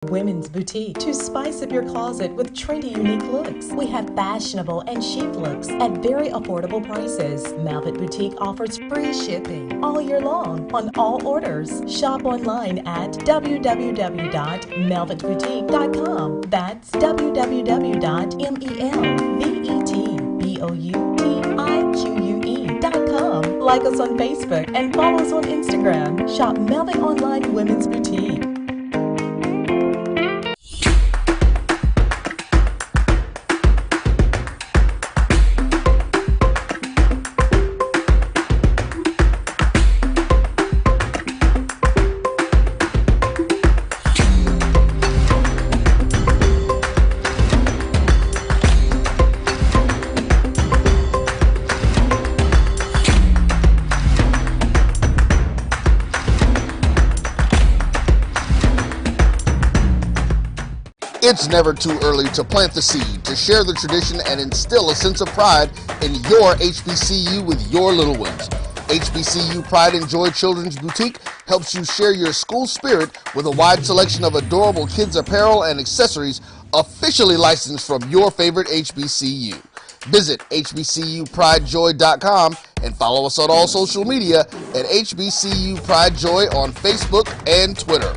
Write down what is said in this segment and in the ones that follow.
Women's Boutique to spice up your closet with trendy, unique looks. We have fashionable and chic looks at very affordable prices. Malvet Boutique offers free shipping all year long on all orders. Shop online at www.melvetboutique.com. That's www.melvetboutique.com. Like us on Facebook and follow us on Instagram. Shop Melvet Online Women's Boutique. It's never too early to plant the seed, to share the tradition, and instill a sense of pride in your HBCU with your little ones. HBCU Pride and Joy Children's Boutique helps you share your school spirit with a wide selection of adorable kids' apparel and accessories officially licensed from your favorite HBCU. Visit hbcupridejoy.com and follow us on all social media at HBCU Pride Joy on Facebook and Twitter.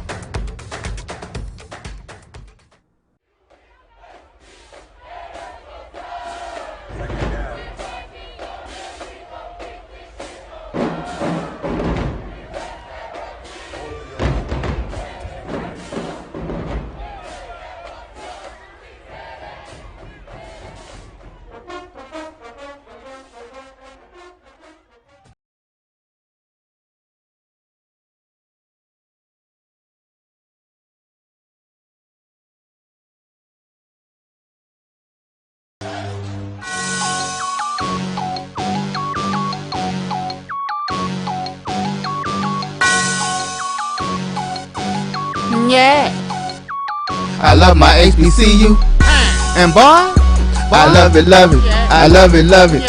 Yeah. I love my HBCU. And boy, I love it, love it. I love it, love it.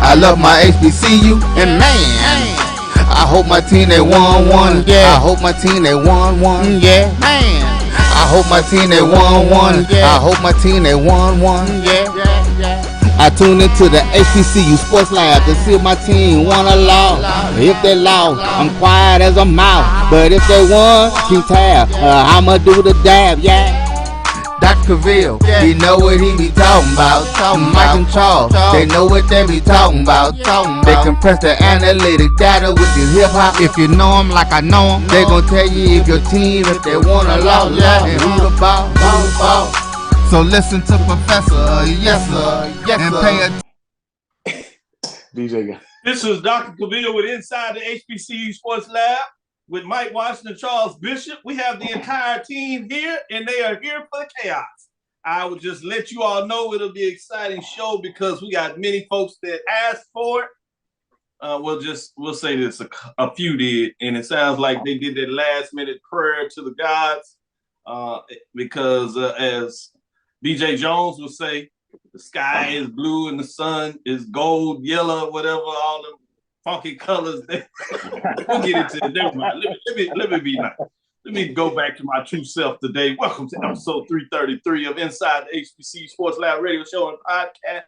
I love my HBCU. And man, I hope my team they won one. Yeah. I hope my team they won one. Yeah. Man, I hope my team they won one. I hope my team they won one. Yeah. I tune into the HBCU Sports Lab to see if my team won or lost. If they lost, I'm quiet as a mouse. But if they won, keep tab. I'ma do the dab, yeah. Dr. Cavil, he know what he be talking about. Mike and Charles, they know what they be talking about. They compress the analytic data with the hip hop. If you know them like I know them, they gon' tell you if your team, if they won or lost, and who the ball. So listen to Professor, yes sir, and pay attention. DJ guy. This is Dr. Cavil with Inside the HBCU Sports Lab with Mike Washington, Charles Bishop. We have the entire team here, and they are here for the chaos. I will just let you all know it'll be an exciting show because we got many folks that asked for it. We'll say this, a few did, and it sounds like they did that last minute prayer to the gods because as BJ Jones would say, the sky is blue and the sun is gold, yellow, whatever, all them funky colors. We'll get into it. Never mind. Let me be nice. Let me go back to my true self today. Welcome to episode 333 of Inside the HBCU Sports Lab radio show and podcast,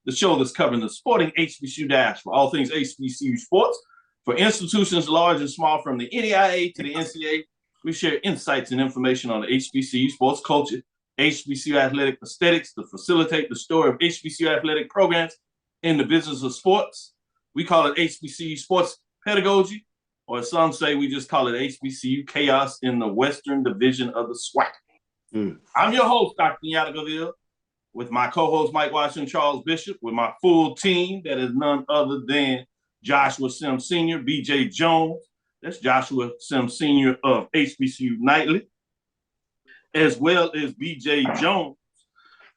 the show that's covering the sporting HBCU dash for all things HBCU sports. For institutions large and small, from the NAIA to the NCAA, we share insights and information on the HBCU sports culture, HBCU athletic aesthetics to facilitate the story of HBCU athletic programs in the business of sports. We call it HBCU sports pedagogy, or as some say, we just call it HBCU chaos in the Western Division of the SWAC. I'm your host, Dr. Kenyatta, with my co-host, Mike Washington, Charles Bishop, with my full team that is none other than Joshua Sims Sr., BJ Jones. That's Joshua Sims Sr. of HBCU Nightly, as well as BJ Jones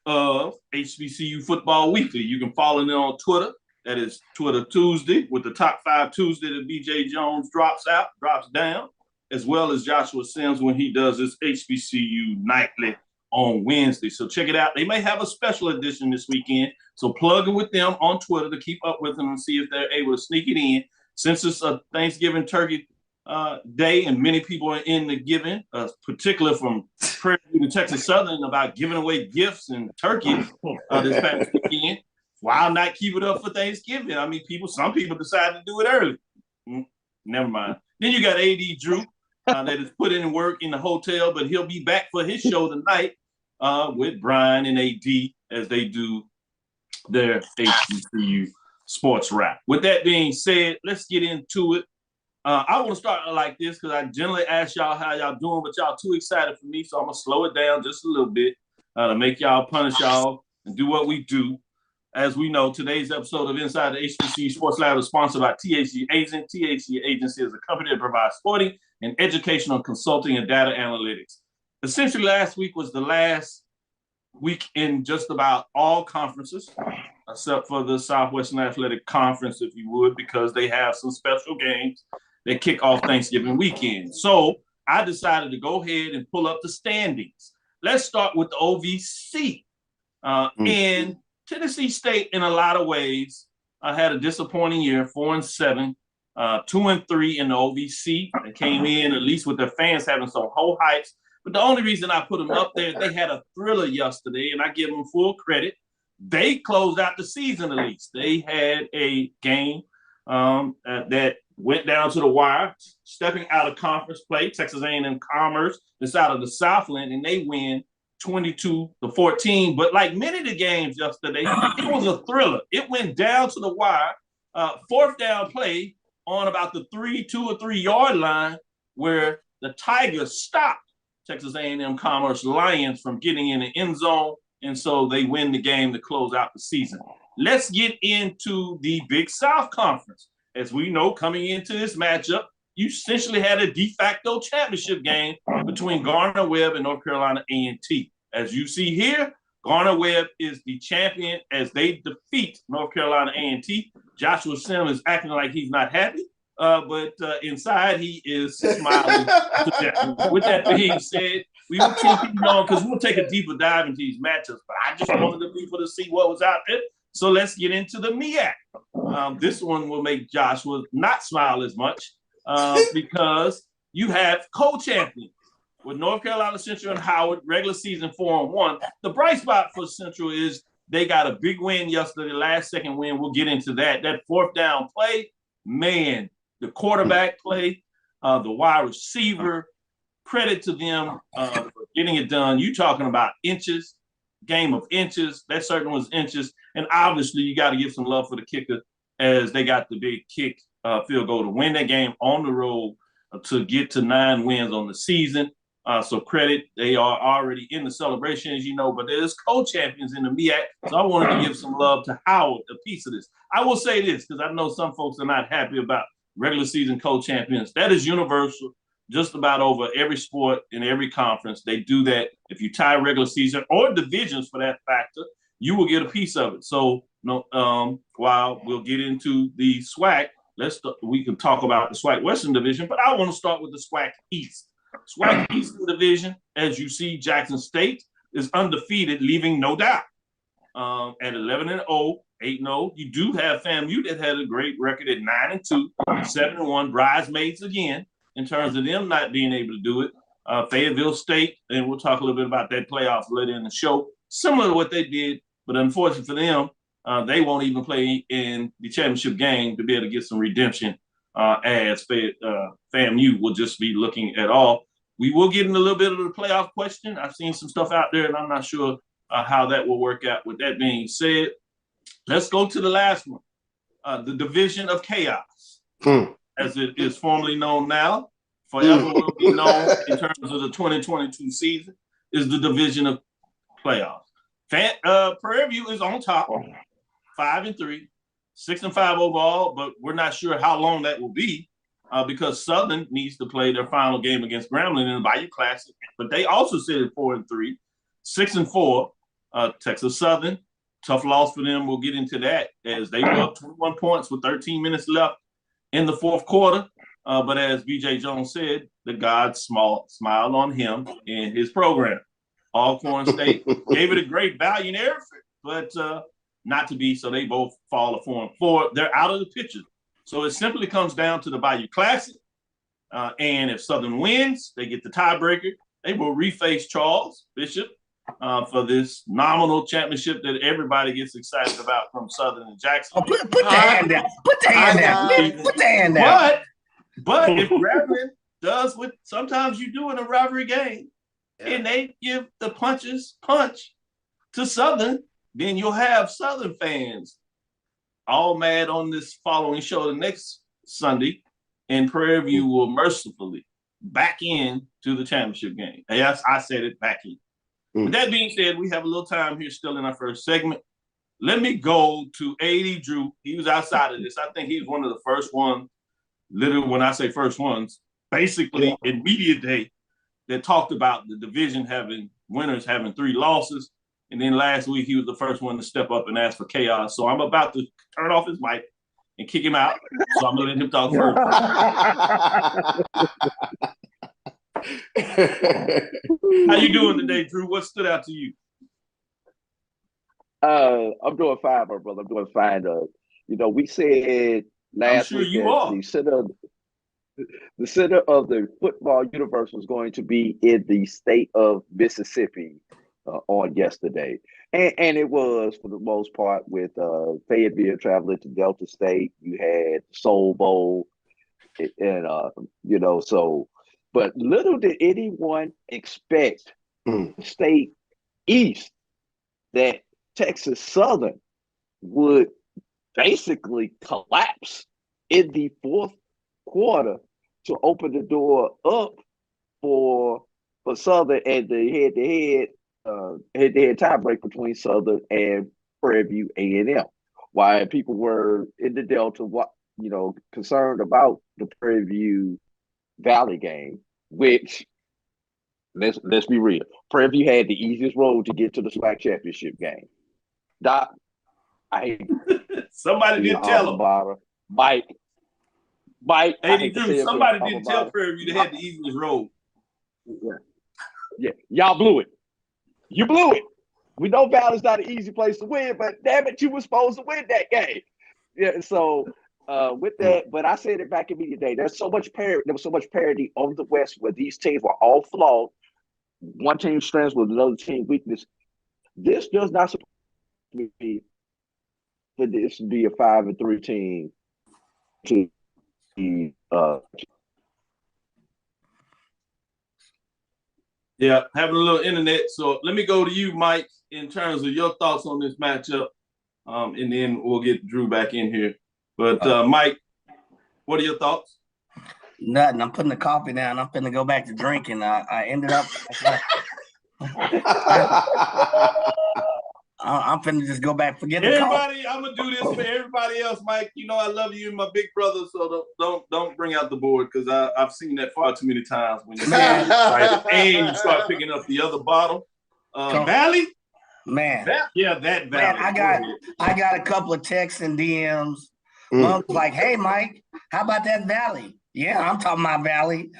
of HBCU Football Weekly. You can follow them on Twitter. That is Twitter Tuesday with the top 5 Tuesday that BJ Jones drops down, as well as Joshua Sims when he does his HBCU Nightly on Wednesday. So check it out. They may have a special edition this weekend. So plug in with them on Twitter to keep up with them and see if they're able to sneak it in. Since it's a Thanksgiving turkey day, and many people are in the giving, particularly from Prairie View to Texas Southern, about giving away gifts and turkeys this past weekend. Why not keep it up for Thanksgiving? I mean, some people decided to do it early. Never mind. Then you got A.D. Drew that is put in work in the hotel, but he'll be back for his show tonight with Brian and A.D. as they do their HBCU sports wrap. With that being said, let's get into it. I want to start like this because I generally ask y'all how y'all doing, but y'all too excited for me, so I'm going to slow it down just a little bit to make y'all punish y'all and do what we do. As we know, today's episode of Inside the HBCU Sports Lab is sponsored by THC Agent. THC Agency is a company that provides sporting and educational consulting and data analytics. Essentially, last week was the last week in just about all conferences, except for the Southwestern Athletic Conference, if you would, because they have some special games that kick off Thanksgiving weekend. So I decided to go ahead and pull up the standings. Let's start with the OVC. And Tennessee State, in a lot of ways, had a disappointing year, 4-7, 2-3 in the OVC. They came in, at least with their fans having some whole hypes. But the only reason I put them up there, they had a thriller yesterday, and I give them full credit. They closed out the season, at least. They had a game that went down to the wire, stepping out of conference play. Texas A&M Commerce is out of the Southland, and they win 22-14. But like many of the games yesterday, it was a thriller. It went down to the wire, fourth down play on about the 2 or 3 yard line, where the Tigers stopped Texas A&M Commerce Lions from getting in the end zone, and so they win the game to close out the season. Let's get into the Big South Conference. As we know, coming into this matchup, you essentially had a de facto championship game between Gardner-Webb and North Carolina A&T. As you see here, Gardner-Webb is the champion as they defeat North Carolina A&T. Joshua Sims is acting like he's not happy, but inside he is smiling. With that being said, we will keep on because we'll take a deeper dive into these matchups, but I just wanted the people to see what was out there. So let's get into the MEAC. This one will make Joshua not smile as much because you have co-champions with North Carolina Central and Howard, regular season 4-1. The bright spot for Central is they got a big win yesterday, last second win. We'll get into that. That fourth down play, man, the quarterback play, the wide receiver, credit to them for getting it done. You talking about inches, game of inches. That certainly was inches. And obviously, you got to give some love for the kicker as they got the big kick field goal to win that game on the road to get to 9 wins on the season. So credit, they are already in the celebration, as you know, but there's co-champions in the MEAC. So I wanted to give some love to Howard, a piece of this. I will say this, because I know some folks are not happy about regular season co-champions. That is universal, just about over every sport in every conference. They do that. If you tie regular season or divisions for that factor, you will get a piece of it. So while we'll get into the SWAC, we can talk about the SWAC Western Division, but I want to start with the SWAC East. SWAC Eastern Division, as you see, Jackson State is undefeated, leaving no doubt. At 11-0, 8-0, you do have FAMU that had a great record at 9-2, 7-1, bridesmaids again, in terms of them not being able to do it. Fayetteville State, and we'll talk a little bit about that playoffs later in the show, similar to what they did, but unfortunately for them, they won't even play in the championship game to be able to get some redemption as FAMU will just be looking at all. We will get in a little bit of the playoff question. I've seen some stuff out there, and I'm not sure how that will work out. With that being said, let's go to the last one, the Division of Chaos, as it is formerly known now, forever will be known in terms of the 2022 season, is the Division of Playoffs. Prairie View is on top, 5-3, 6-5 overall, but we're not sure how long that will be because Southern needs to play their final game against Grambling in the Bayou Classic. But they also sit at 4-3, 6-4. Texas Southern, tough loss for them. We'll get into that as they were up 21 points with 13 minutes left in the fourth quarter. But as BJ Jones said, the gods smiled on him and his program. Alcorn State gave it a great valiant effort, but not to be, so they both fall to 4-4. They're out of the picture. So it simply comes down to the Bayou Classic And if Southern wins, they get the tiebreaker. They will reface Charles Bishop for this nominal championship that everybody gets excited about from Southern and Jackson. Oh, put the hand down. Put the hand down. Put the hand down. But if Reverend does what sometimes you do in a rivalry game, and they give the punch to Southern, then you'll have Southern fans all mad on this following show the next Sunday, and Prairie View will mercifully back in to the championship game. Yes, I said it, back in. With that being said, we have a little time here still in our first segment. Let me go to A.D. Drew. He was outside of this. I think he was one of the first ones, literally when I say first ones, basically in media day, that talked about the division winners having 3 losses. And then last week, he was the first one to step up and ask for chaos. So I'm about to turn off his mic and kick him out. So I'm going to let him talk first. How you doing today, Drew? What stood out to you? I'm doing fine, my brother. I'm doing fine. We said last week that the center of the football universe was going to be in the state of Mississippi on yesterday. And it was, for the most part, with Fayetteville traveling to Delta State. You had Soul Bowl, and but little did anyone expect State East that Texas Southern would basically collapse in the fourth quarter to open the door up for Southern and the head-to-head tiebreak between Southern and Prairie View A&M. Why people were in the Delta, concerned about the Prairie View Valley game, which let's be real, Prairie View had the easiest road to get to the SWAC championship game. Doc, somebody didn't tell him. Mike, somebody didn't tell Prairie View they had the easiest road. Yeah, y'all blew it. You blew it. We know Valley's not an easy place to win, but damn it, you were supposed to win that game. Yeah, so with that, but I said it back in media day. There was so much parity on the West where these teams were all flawed. One team's strengths with another team's weakness. This does not support me for this to be a 5-3 team to be Yeah, having a little internet. So let me go to you, Mike, in terms of your thoughts on this matchup, and then we'll get Drew back in here. But Mike, what are your thoughts? Nothing. I'm putting the coffee down. I'm finna go back to drinking. I ended up. I'm finna just go back. Forget the coffee. I'm gonna do this for everybody else, Mike. You know I love you, my big brother. So don't bring out the board because I've seen that far too many times when you and you start picking up the other bottle. Valley, man. That Valley. Man, I got a couple of texts and DMs. One was like, "Hey, Mike, how about that Valley?" Yeah, I'm talking about Valley.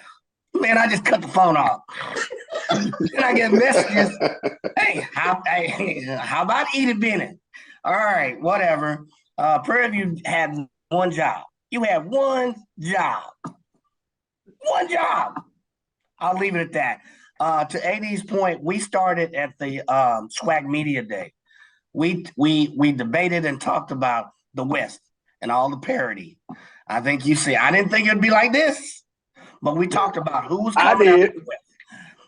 Man, I just cut the phone off. Then I get messages. Hey, how about Edith Bennett? All right, whatever. Prairie View had one job. You had one job. One job. I'll leave it at that. To AD's point, we started at the SWAC Media Day. We debated and talked about the West and all the parity. I think you see, I didn't think it'd be like this, but we talked about who was coming out of the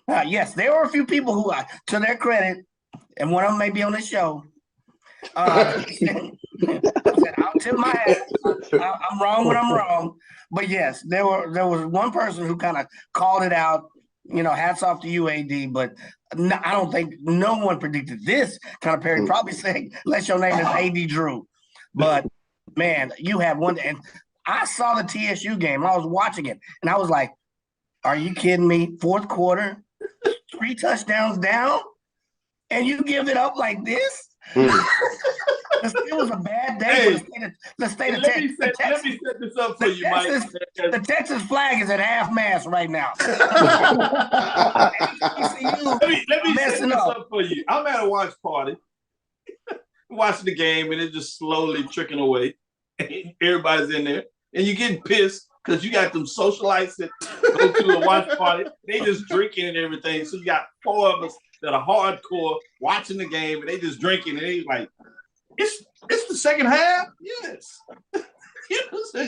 West. Yes, there were a few people who, to their credit, and one of them may be on the show, said, I'll tip my hat. I'm wrong when I'm wrong. But yes, there was one person who kind of called it out. Hats off to you, AD. But no, I don't think no one predicted this kind of parity. Probably saying, "Let your name is AD Drew." But man, you had one, and I saw the TSU game. I was watching it, and I was like, "Are you kidding me? Fourth quarter, 3 touchdowns down, and you give it up like this?" It was a bad day for the state of Texas. Let me set this up for you, Mike. The Texas flag is at half mast right now. Let me set this up for you. I'm at a watch party, watching the game, and it's just slowly trickling away. Everybody's in there, and you're getting pissed because you got them socialites that go to a watch party. They just drinking and everything. So you got 4 of us that are hardcore watching the game, and they just drinking, and they like, it's the second half. Yes,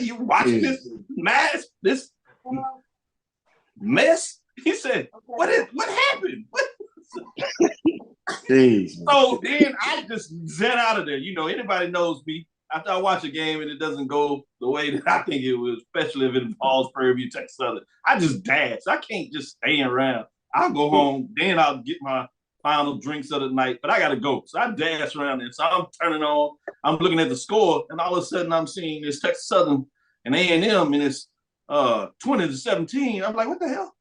you watching this mess. He said, what happened? So then I just zen out of there. You know, anybody knows me. After I watch a game and it doesn't go the way that I think it would, especially if it involves Prairie View, Texas Southern, I just dash. I can't just stay around. I'll go home, then I'll get my final drinks of the night, but I got to go. So I dash around there. So I'm turning on, I'm looking at the score, and all of a sudden I'm seeing this Texas Southern and A&M, and it's 20-17. I'm like, what the hell?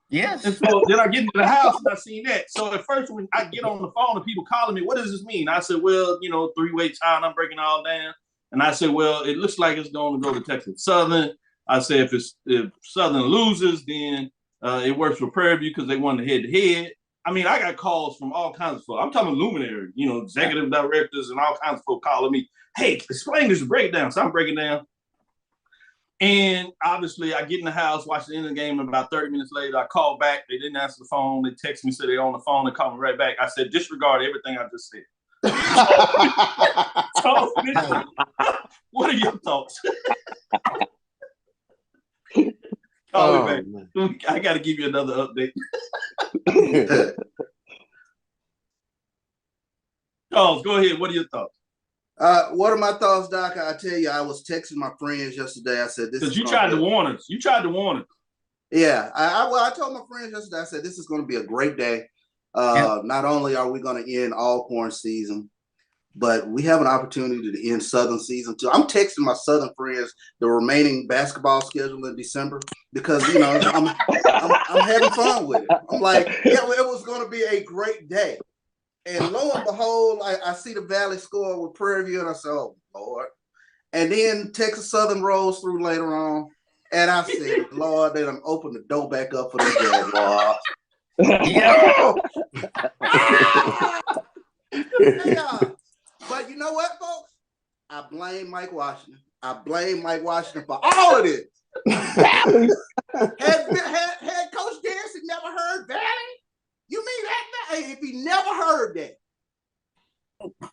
Yes. And so then I get into the house and I seen that. So at first when I get on the phone and people calling me, what does this mean? I said, well, you know, 3-way tie, and I'm breaking it all down. And I said, well, it looks like it's going to go to Texas Southern. I said, if Southern loses, then it works for Prairie View because they won the head-to-head. I mean, I got calls from all kinds of folks. I'm talking luminary, you know, executive directors and all kinds of folks calling me, hey, explain this breakdown. So I'm breaking down. And obviously, I get in the house, watch the end of the game, and about 30 minutes later, I call back. They didn't answer the phone. They text me, said they're on the phone. They call me right back. I said, disregard everything I just said. So, what are your thoughts? Call me back. Man. I got to give you another update. Charles, go ahead. What are your thoughts? What are my thoughts, Doc? I tell you, I was texting my friends yesterday. I said, "This." Because you tried to warn us. You tried to warn us. Yeah, I told my friends yesterday. I said, "This is going to be a great day. Not only are we going to end Alcorn season, but we have an opportunity to end Southern season too." I'm texting my Southern friends the remaining basketball schedule in December because you know I'm having fun with it. I'm like, yeah, it was going to be a great day. And lo and behold, I see the Valley score with Prairie View, and I said, oh, Lord. And then Texas Southern rolls through later on, and I said, Lord, they done opened the door back up for the Jaguars. Yeah. But you know what, folks? I blame Mike Washington. I blame Mike Washington for all of this. Had Coach Garrison never heard Valley? You mean that? If he never heard that,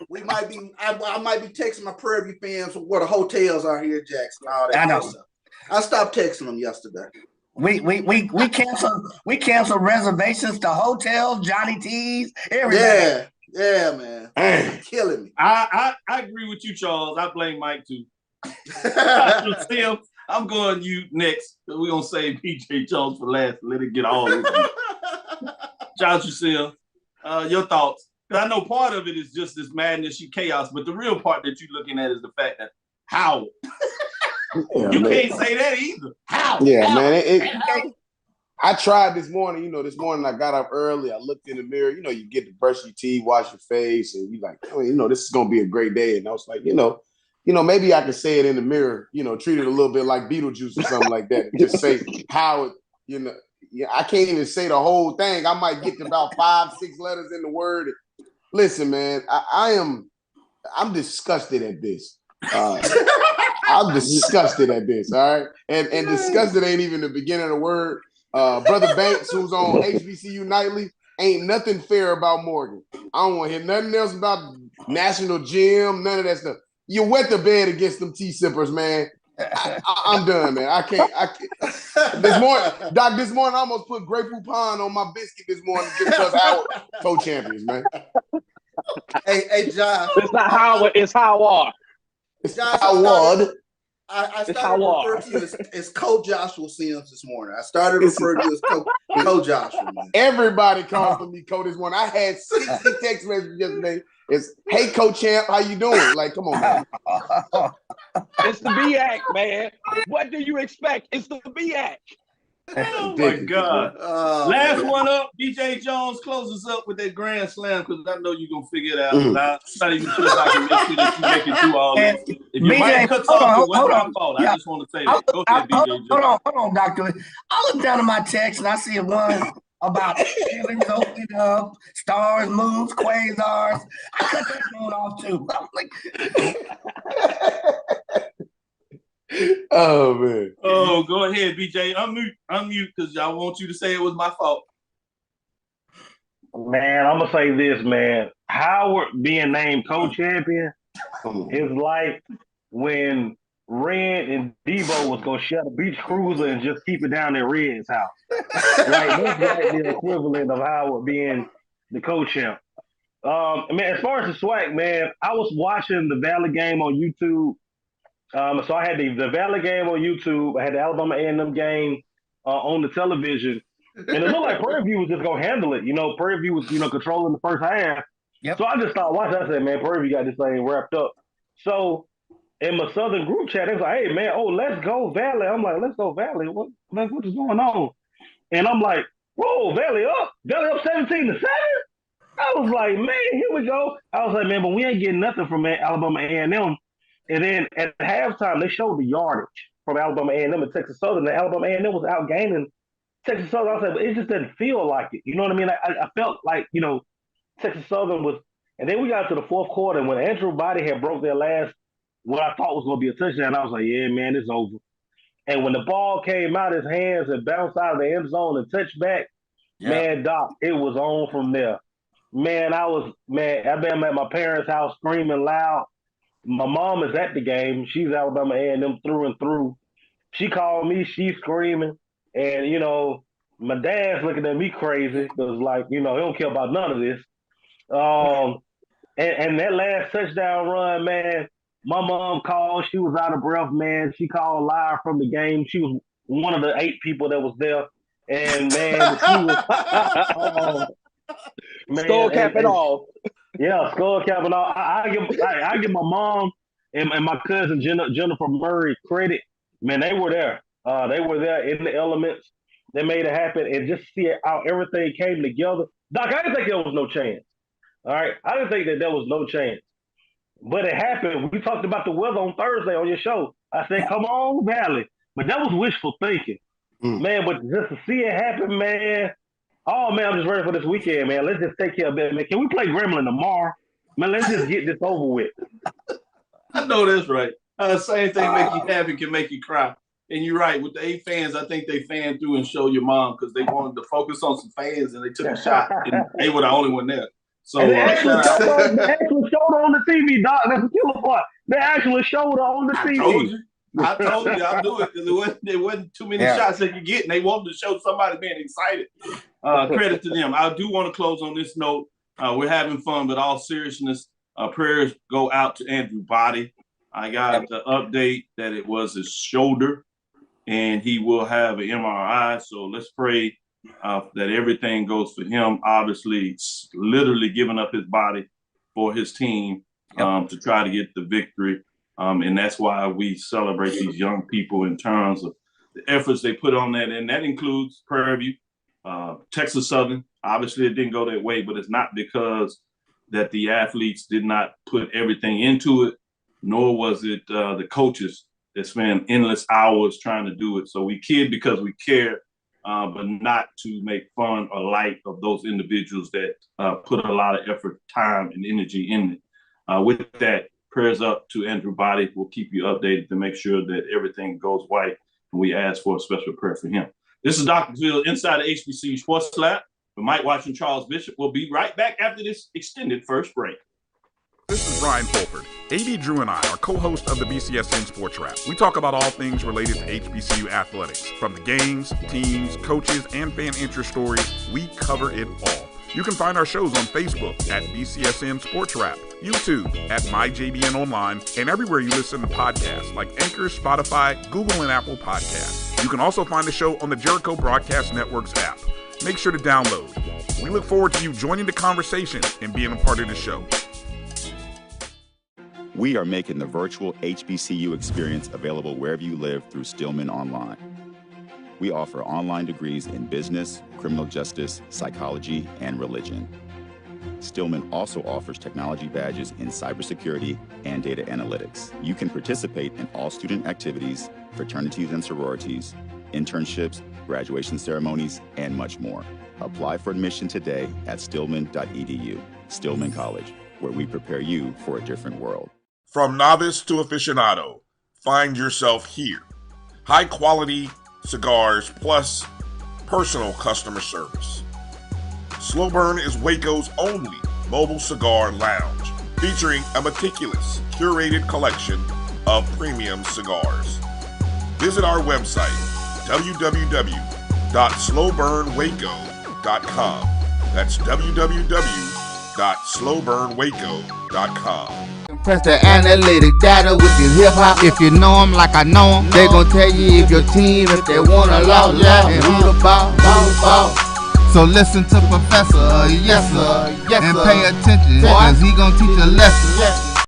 we might be. I might be texting my Prairie View fans where the hotels are here in Jackson. All that I know. Stuff. I stopped texting them yesterday. We canceled reservations to hotels, Johnny T's, everything. Yeah, man. It's killing me. I agree with you, Charles. I blame Mike too. I'm going you next. We're gonna save PJ Jones for last. Let it get all this. Josh Russell, your thoughts? Because I know part of it is just this madness, chaos, but the real part that you're looking at is the fact that how you can't say that either. How? Yeah, how? Man. I tried this morning. You know, this morning I got up early. I looked in the mirror. You know, you get to brush your teeth, wash your face, and you like, oh, you know, this is gonna be a great day. And I was like, you know, maybe I can say it in the mirror. You know, treat it a little bit like Beetlejuice or something like that. And just say how it. You know. Yeah, I can't even say the whole thing. I might get to about 5-6 letters in the word. Listen, man, I'm disgusted at this. I'm disgusted at this. All right, and disgusted ain't even the beginning of the word. Brother Banks, who's on HBCU Nightly, ain't nothing fair about Morgan. I don't want to hear nothing else about National Gym, none of that stuff. You wet the bed against them tea sippers, man. I'm done, man. I can't. This morning I almost put Grey Poupon on my biscuit this morning just because our co-champions, man. Hey, John. It's not Howard, it's Howard. It's Howard. I started referring to you as Coach Joshua Sims this morning. I started referring to you as Coach Joshua, man. Everybody called for me Coach this morning. I had 60 text messages yesterday. It's, hey, Coach Champ, how you doing? Like, come on, man. It's the B-Act, man. What do you expect? It's the B-Act. Oh, my God. Last one up, DJ Jones closes up with that grand slam because I know you're going to figure it out. I'm not even sure if I can make sure that you make it through all this. If you might cut off, it wasn't my fault. I just want to say that. Go ahead, DJ Jones. Hold on, Doctor. I look down at my text and I see one about ceilings opening up, stars, moons, quasars. I cut that one off too. I'm like, Oh man. Oh, go ahead, BJ. Unmute, because I want you to say it was my fault. Man, I'm gonna say this, man. Howard being named co-champion is like when Red and Debo was gonna shut a beach cruiser and just keep it down at Red's house. Like that's like the equivalent of Howard being the co-champ. Man, as far as the swag, man, I was watching the Valley game on YouTube. So I had the Valley game on YouTube. I had the Alabama A&M game on the television. And it looked like Prairie View was just going to handle it. Prairie View was, controlling the first half. Yep. So I just started watching. I said, man, Prairie View got this thing wrapped up. So in my Southern group chat, they was like, hey, man, let's go Valley. I'm like, let's go Valley. What is going on? And I'm like, whoa, Valley up 17-7? I was like, man, here we go. I was like, man, but we ain't getting nothing from Alabama A&M. And then at halftime, they showed the yardage from Alabama A&M and Texas Southern. And Alabama A&M was outgaining Texas Southern. I said, but it just didn't feel like it. You know what I mean? I felt like, Texas Southern was. And then we got to the fourth quarter, and when Andrew Body had broke their last, what I thought was going to be a touchdown, I was like, yeah, man, it's over. And when the ball came out of his hands and bounced out of the end zone and touched back, man, Doc, it was on from there. Man, I've been at my parents' house screaming loud. My mom is at the game. She's Alabama A&M through and through. She called me. She's screaming. And, my dad's looking at me crazy because, he don't care about none of this. And that last touchdown run, man, my mom called. She was out of breath, man. She called live from the game. She was one of the 8 people that was there. And, man, she was skull cap and all. Yeah, skull cap and all. I give my mom and my cousin Jennifer Murray credit. Man, they were there. They were there in the elements. They made it happen, and just see how everything came together. Doc, I didn't think there was no chance. All right, I didn't think that there was no chance, but it happened. We talked about the weather on Thursday on your show. I said, "Come on, Valley," but that was wishful thinking, man. But just to see it happen, man. Oh, man, I'm just ready for this weekend, man. Let's just take care of it, man. Can we play Gremlin tomorrow? Man, let's just get this over with. I know that's right. Same thing make you happy can make you cry. And you're right. With the 8 fans, I think they fanned through and showed your mom because they wanted to focus on some fans and they took a shot. And they were the only one there. So they actually showed her on the TV, Doc. That's a killer part. They actually showed her on the TV. I told you I'll do it because there wasn't too many shots they could get, and they wanted to show somebody being excited. Credit to them. I do want to close on this note. We're having fun, but all seriousness, prayers go out to Andrew Body. I got the update that it was his shoulder, and he will have an MRI. So let's pray that everything goes for him. Obviously, literally giving up his body for his team to try to get the victory. And that's why we celebrate these young people in terms of the efforts they put on that. And that includes Prairie View, Texas Southern. Obviously, it didn't go that way, but it's not because that the athletes did not put everything into it, nor was it the coaches that spend endless hours trying to do it. So we kid because we care, but not to make fun or light of those individuals that put a lot of effort, time, and energy in it. With that, prayers up to Andrew Body. We'll keep you updated to make sure that everything goes right. And we ask for a special prayer for him. This is Dr. Cavil inside the HBCU Sports Lab with Mike Watson, Charles Bishop. We'll be right back after this extended first break. This is Brian Fulford. A.B. Drew and I are co-hosts of the BCSN Sports Wrap. We talk about all things related to HBCU athletics. From the games, teams, coaches, and fan interest stories, we cover it all. You can find our shows on Facebook at BCSN Sports Wrap, YouTube at MyJBN Online, and everywhere you listen to podcasts like Anchor, Spotify, Google, and Apple Podcasts. You can also find the show on the Jericho Broadcast Network's app. Make sure to download. We look forward to you joining the conversation and being a part of the show. We are making the virtual HBCU experience available wherever you live through Stillman Online. We offer online degrees in business, criminal justice, psychology, and religion. Stillman also offers technology badges in cybersecurity and data analytics. You can participate in all student activities, fraternities and sororities, internships, graduation ceremonies, and much more. Apply for admission today at stillman.edu. Stillman College, where we prepare you for a different world. From novice to aficionado, find yourself here. High quality cigars plus personal customer service. Slow Burn is Waco's only mobile cigar lounge, featuring a meticulous, curated collection of premium cigars. Visit our website, www.slowburnwaco.com. That's www.slowburnwaco.com. Press the analytic data with your hip hop. If you know them like I know them, they gon' tell you if your team, if they wanna loud and who the ball. So listen to Professor, yes sir, and pay attention, cause he gon' teach a lesson.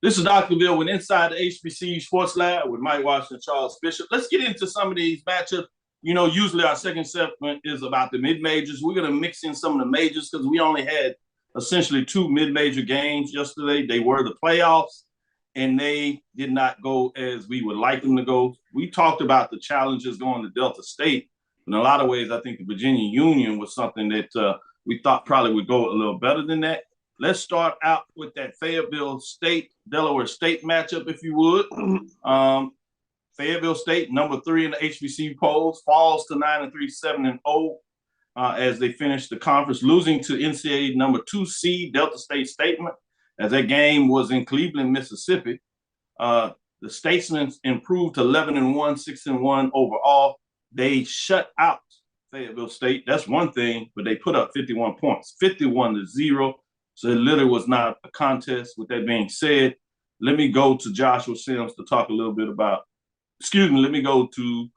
This is Dr. Bill with Inside the HBCU Sports Lab with Mike Washington, Charles Bishop. Let's get into some of these matchups. You know, usually our second segment is about the mid-majors. We're going to mix in some of the majors because we only had essentially 2 mid-major games yesterday. They were the playoffs, and they did not go as we would like them to go. We talked about the challenges going to Delta State. In a lot of ways, I think the Virginia Union was something that we thought probably would go a little better than that. Let's start out with that Fayetteville State, Delaware State matchup, if you would. Fayetteville State, number 3 in the HBCU polls, falls to 9-3, 7-0 as they finish the conference, losing to NCAA number 2 seed Delta State Statesman, as that game was in Cleveland, Mississippi. The Statesmen improved to 11-1, 6-1 overall. They shut out Fayetteville State. That's one thing, but they put up 51 points, 51-0. So it literally was not a contest. With that being said, let me go to Joshua Sims to talk a little bit about, let me go to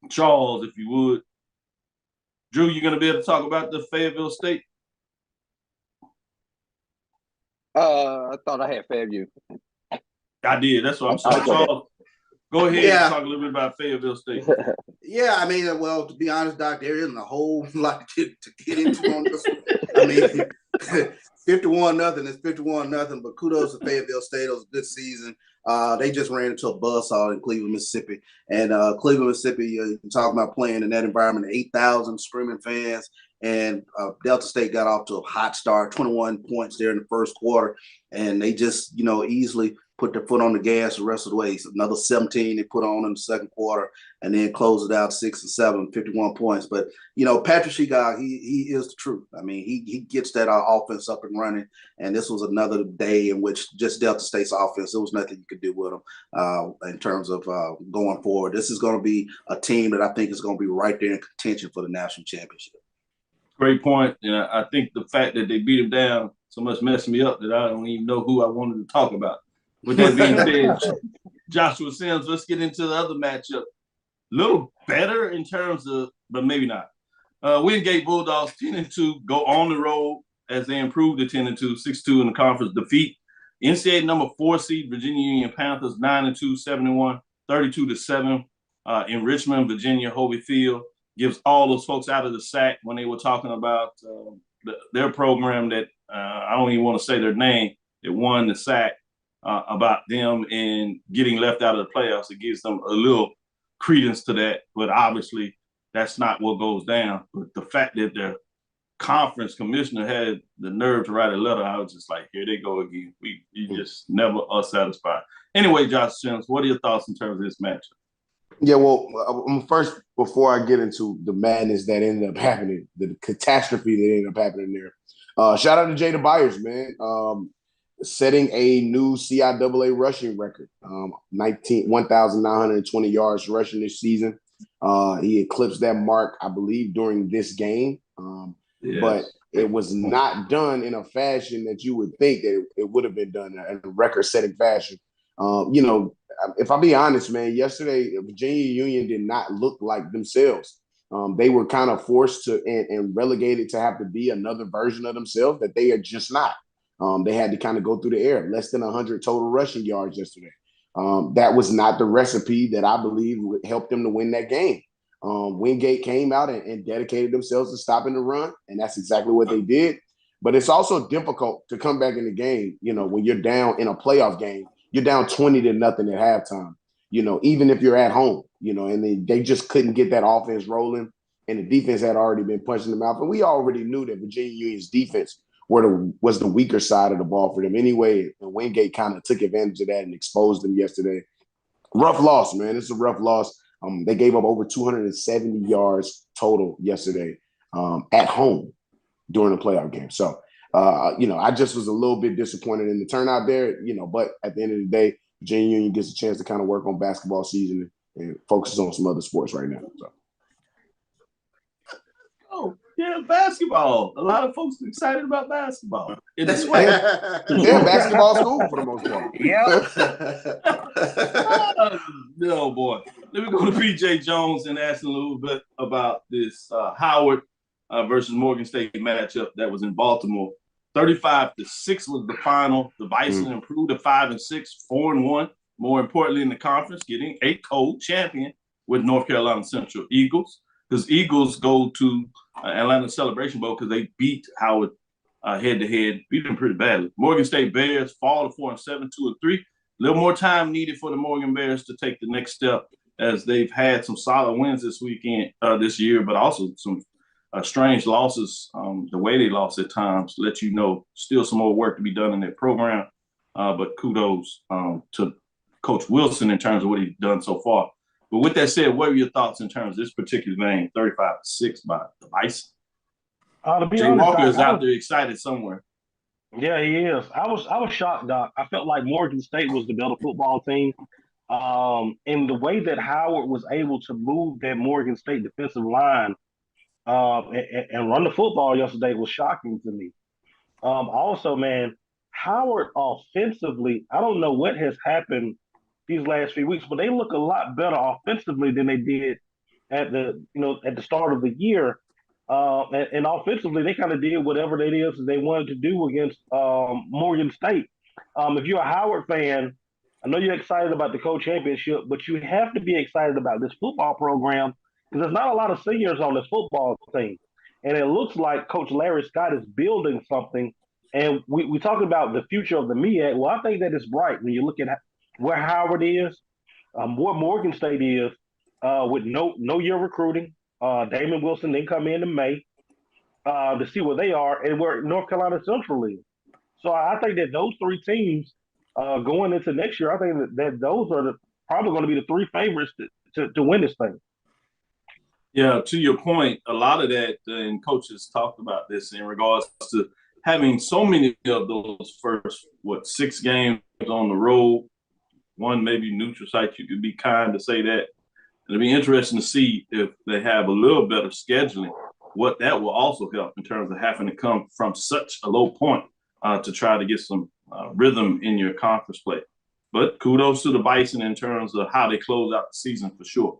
Charles, if you would. Drew, you going to be able to talk about the Fayetteville State? I thought I had Fairview. I did. That's what I'm saying. Charles, go ahead and talk a little bit about Fayetteville State. Yeah, I mean, well, to be honest, Doc, there isn't a whole lot to get into on this one. I mean, 51-0 is 51-0, but kudos to Fayetteville State. It was a good season. They just ran into a buzzsaw in Cleveland, Mississippi. And Cleveland, Mississippi, you're talking about playing in that environment, 8,000 screaming fans. And Delta State got off to a hot start, 21 points there in the first quarter. And they just, easily put their foot on the gas the rest of the way. So another 17 they put on in the second quarter, and then closed it out 6-7, 51 points. But, Patrick Shigog, he is the truth. I mean, he gets that offense up and running, and this was another day in which just Delta State's offense, there was nothing you could do with them in terms of going forward. This is going to be a team that I think is going to be right there in contention for the national championship. Great point. And I think the fact that they beat him down so much messed me up that I don't even know who I wanted to talk about. With that being said, Joshua Sims, let's get into the other matchup. A little better in terms of, but maybe not. Wingate Bulldogs 10-2 go on the road as they improve to 10-2, 6-2 in the conference defeat. NCAA number 4 seed Virginia Union Panthers 9-2, 7-1, 32-7 in Richmond, Virginia, Hobie Field. Gives all those folks out of the sack when they were talking about their program that I don't even want to say their name, that won the sack. About them and getting left out of the playoffs. It gives them a little credence to that, but obviously that's not what goes down. But the fact that their conference commissioner had the nerve to write a letter, I was just like, here they go again. We just never are satisfied. Anyway, Josh Sims, what are your thoughts in terms of this matchup? Yeah, well, first, before I get into the madness that ended up happening, the catastrophe that ended up happening there, shout out to Jada Byers, man. Setting a new CIAA rushing record, 1,920 yards rushing this season. He eclipsed that mark, I believe, during this game. Yes. But it was not done in a fashion that you would think that it would have been done in a record-setting fashion. If I be honest, man, yesterday Virginia Union did not look like themselves. They were kind of forced to and relegated to have to be another version of themselves that they are just not. They had to kind of go through the air, less than 100 total rushing yards yesterday. That was not the recipe that I believe would help them to win that game. Wingate came out and dedicated themselves to stopping the run, and that's exactly what they did. But it's also difficult to come back in the game, when you're down in a playoff game, you're down 20-0 at halftime, even if you're at home, and they just couldn't get that offense rolling, and the defense had already been punching them out. And we already knew that Virginia Union's defense was the weaker side of the ball for them anyway. And Wingate kind of took advantage of that and exposed them yesterday. Rough loss, man. It's a rough loss. They gave up over 270 yards total yesterday at home during the playoff game. So, I just was a little bit disappointed in the turnout there, but at the end of the day, Virginia Union gets a chance to kind of work on basketball season and focuses on some other sports right now. So. Oh, yeah, basketball. A lot of folks are excited about basketball. That's right. Yeah, basketball school for the most part. Yeah. Oh, boy. Let me go to PJ Jones and ask him a little bit about this Howard versus Morgan State matchup that was in Baltimore. 35-6 was the final. The Bison improved to 5-6, 4-1. More importantly, in the conference, getting a co-champion with North Carolina Central Eagles. Because Eagles go to Atlanta Celebration Bowl because they beat Howard head-to-head, beat them pretty badly. Morgan State Bears fall to 4-7, 2-3. A little more time needed for the Morgan Bears to take the next step, as they've had some solid wins this year, but also some strange losses. The way they lost at times let you know still some more work to be done in that program. But kudos to Coach Wilson in terms of what he's done so far. But with that said, what are your thoughts in terms of this particular game, 35-6 by the Bison? Jay Walker is out there excited somewhere. Yeah, he is. I was shocked, Doc. I felt like Morgan State was the better football team. And the way that Howard was able to move that Morgan State defensive line and run the football yesterday was shocking to me. Also, man, Howard offensively, I don't know what has happened these last few weeks, but they look a lot better offensively than they did at the start of the year. And offensively, they kind of did whatever it is they wanted to do against Morgan State. If you're a Howard fan, I know you're excited about the co-championship, but you have to be excited about this football program because there's not a lot of seniors on this football team. And it looks like Coach Larry Scott is building something. And we talk about the future of the MEAC. Well, I think that is bright when you look at where Howard is, what Morgan State is, with no year recruiting. Damon Wilson didn't come in May to see where they are, and where North Carolina Central is. So I think that those three teams going into next year, I think that those are probably going to be the three favorites to win this thing. Yeah, to your point, a lot of that, and coaches talked about this in regards to having so many of those first, 6 games on the road, one maybe neutral site, you could be kind to say that. It'll be interesting to see if they have a little better scheduling, what that will also help in terms of having to come from such a low point to try to get some rhythm in your conference play. But kudos to the Bison in terms of how they close out the season for sure.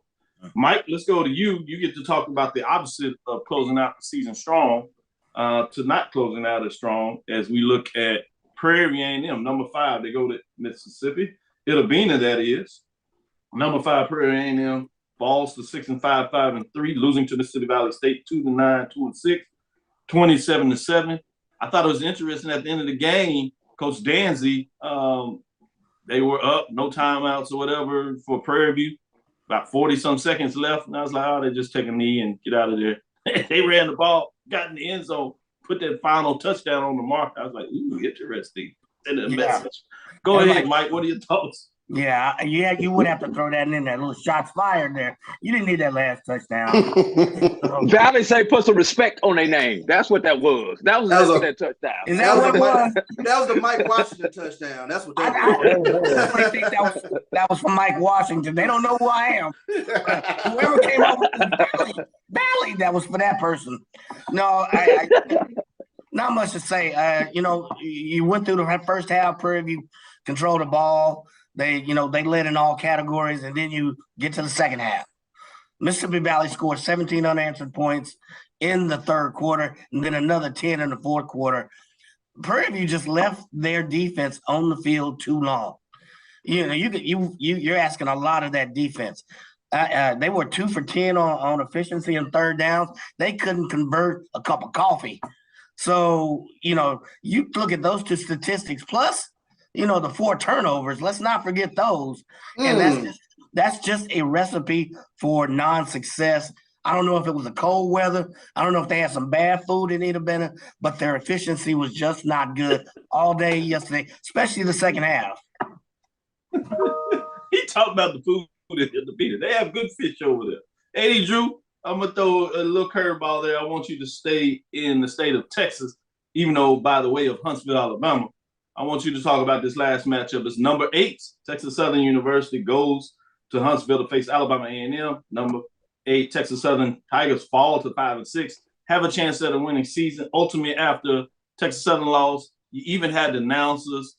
Mike, let's go to you. You get to talk about the opposite of closing out the season strong to not closing out as strong as we look at Prairie A&M, number 5. They go to Mississippi. Itabena, that is. Number 5, Prairie A&M falls to 6-5, 5-3, losing to Mississippi Valley State 2-9, 2-6, 27-7. I thought it was interesting at the end of the game, Coach Danzy, they were up, no timeouts or whatever for Prairie View. About 40-some seconds left, and I was like, oh, they just take a knee and get out of there. They ran the ball, got in the end zone, put that final touchdown on the mark. I was like, ooh, interesting. Send a message. Go ahead, Mike. What are your thoughts? Yeah, you would have to throw that in there. Little shots fired there. You didn't need that last touchdown. Valley say put some respect on their name. That's what that was. That was that touchdown. Is that what it was? That was the Mike Washington touchdown. That's what that was. I think that was from Mike Washington. They don't know who I am. Whoever came up with Valley, that was for that person. No, I not much to say. You went through the first half, Prairie View controlled the ball. They led in all categories, and then you get to the second half. Mississippi Valley scored 17 unanswered points in the third quarter, and then another 10 in the fourth quarter. Prairie View just left their defense on the field too long. You're asking a lot of that defense. They were 2 for 10 on efficiency and third downs. They couldn't convert a cup of coffee. So you look at those two statistics plus. The 4 turnovers, let's not forget those. And that's just a recipe for non-success. I don't know if it was the cold weather. I don't know if they had some bad food in Ida Bennett, but their efficiency was just not good all day yesterday, especially the second half. He talked about the food in the Peter. They have good fish over there. Eddie Drew, I'm going to throw a little curveball there. I want you to stay in the state of Texas, even though by the way of Huntsville, Alabama. I want you to talk about this last matchup. It's number 8, Texas Southern University goes to Huntsville to face Alabama A&M. Number 8, Texas Southern Tigers fall to 5-6, have a chance at a winning season. Ultimately, after Texas Southern lost, you even had the announcers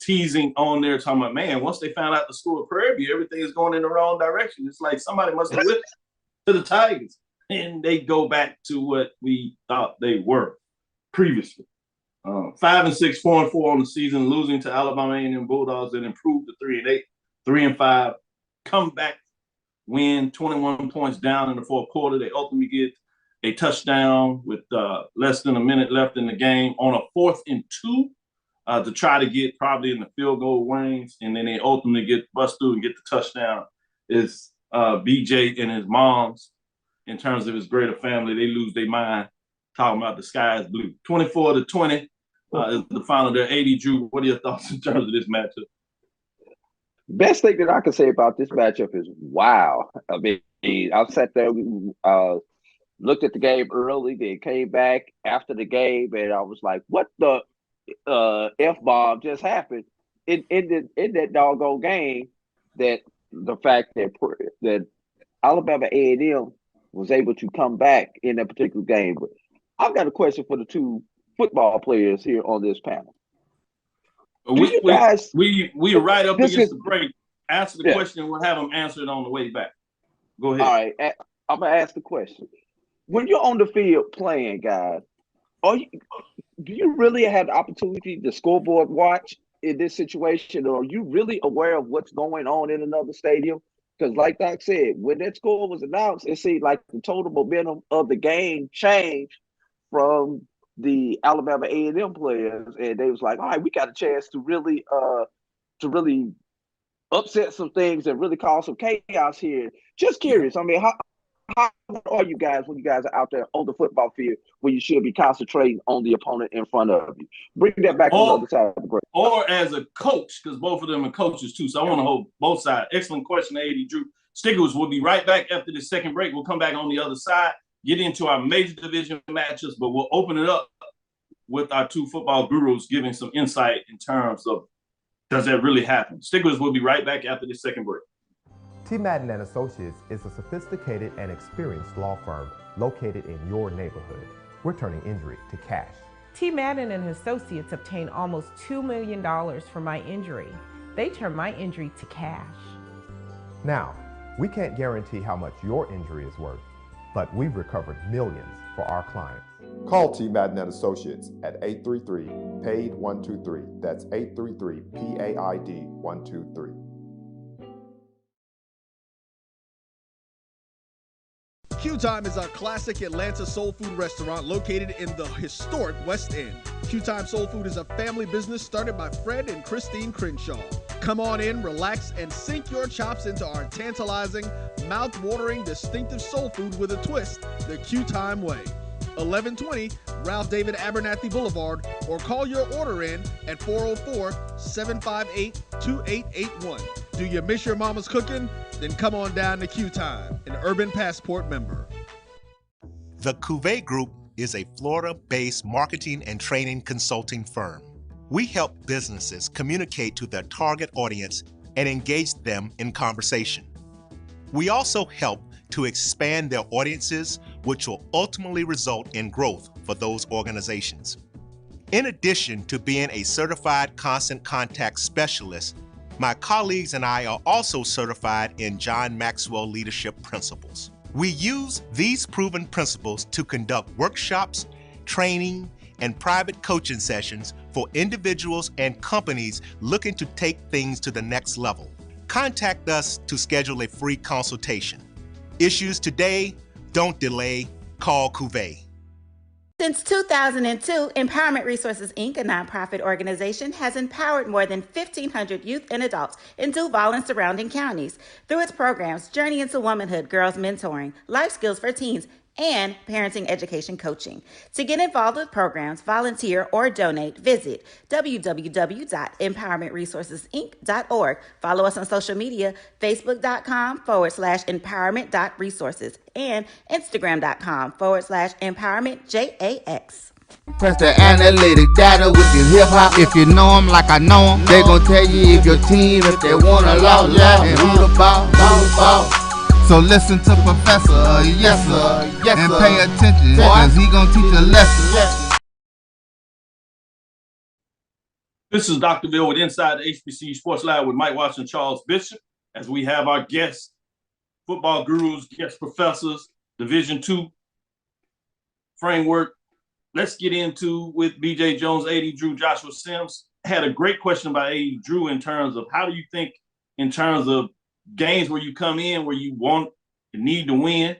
teasing on there, talking about, man, once they found out the score of Prairie View, everything is going in the wrong direction. It's like somebody must have listened to the Tigers, and they go back to what we thought they were previously. 5-6, 4-4 on the season, losing to Alabama A&M Bulldogs that improved to 3-8, 3-5, come back, win 21 points down in the fourth quarter. They ultimately get a touchdown with less than a minute left in the game on a 4th and 2 to try to get probably in the field goal range, and then they ultimately get bust through and get the touchdown. Is BJ and his moms, in terms of his greater family, they lose their mind talking about the sky is blue. 24-20 is the final there. 80, Drew, what are your thoughts in terms of this matchup? Best thing that I can say about this matchup is wow. I mean, I sat there, looked at the game early, then came back after the game, and I was like, what the F-bomb just happened in that doggone game, that the fact that Alabama A&M was able to come back in that particular game. But I've got a question for the two football players here on this panel. We are right up against the break. Answer the question, we'll have them answer it on the way back. Go ahead. All right, I'm going to ask the question. When you're on the field playing, guys, do you really have the opportunity to scoreboard watch in this situation, or are you really aware of what's going on in another stadium? Because like Doc said, when that score was announced, it seemed like the total momentum of the game changed from the Alabama A&M players, and they was like, all right, we got a chance to really upset some things and really cause some chaos here. Just curious, I mean, how are you guys when you guys are out there on the football field where you should be concentrating on the opponent in front of you? Bring that back on the other side of the break. Or as a coach, because both of them are coaches too, so I want to hold both sides. Excellent question, A.D. Drew. Stickers will be right back after the second break. We'll come back on the other side, get into our major division matches, but we'll open it up with our two football gurus giving some insight in terms of, does that really happen? Stickers will be right back after the second break. T. Madden & Associates is a sophisticated and experienced law firm located in your neighborhood. We're turning injury to cash. T. Madden & Associates obtained almost $2 million for my injury. They turned my injury to cash. Now, we can't guarantee how much your injury is worth, but we've recovered millions for our clients. Call T. Madden & Associates at 833-PAID-123. That's 833-PAID-123. Q Time is our classic Atlanta soul food restaurant located in the historic West End. Q Time Soul Food is a family business started by Fred and Christine Crenshaw. Come on in, relax, and sink your chops into our tantalizing, mouth-watering, distinctive soul food with a twist, the Q Time way. 1120 Ralph David Abernathy Boulevard, or call your order in at 404-758-2881. Do you miss your mama's cooking? Then come on down to Q Time, an Urban Passport member. The Cavil Group is a Florida-based marketing and training consulting firm. We help businesses communicate to their target audience and engage them in conversation. We also help to expand their audiences, which will ultimately result in growth for those organizations. In addition to being a certified constant contact specialist, my colleagues and I are also certified in John Maxwell Leadership Principles. We use these proven principles to conduct workshops, training, and private coaching sessions for individuals and companies looking to take things to the next level. Contact us to schedule a free consultation. Issues today, don't delay, call Cavil. Since 2002, Empowerment Resources, Inc., a nonprofit organization, has empowered more than 1,500 youth and adults in Duval and surrounding counties through its programs Journey into Womanhood, Girls Mentoring, Life Skills for Teens, and Parenting Education Coaching. To get involved with programs, volunteer, or donate, visit www.empowermentresourcesinc.org. Follow us on social media, facebook.com/empowerment.resources and instagram.com/empowermentJAX. Press the analytic data with your hip hop. If you know them like I know them, they gon' tell you if your team, if they wanna lose, and who the ball. So listen to Professor, yes sir, and pay attention, cause he gon' teach a lesson. This is Dr. Bill with Inside the HBCU Sports Lab with Mike Watson and Charles Bishop, as we have our guests, football gurus, guest professors, Division II framework. Let's get into with BJ Jones, AD Drew, Joshua Sims. Had a great question about AD Drew in terms of how do you think in terms of games where you come in where you want and need to win,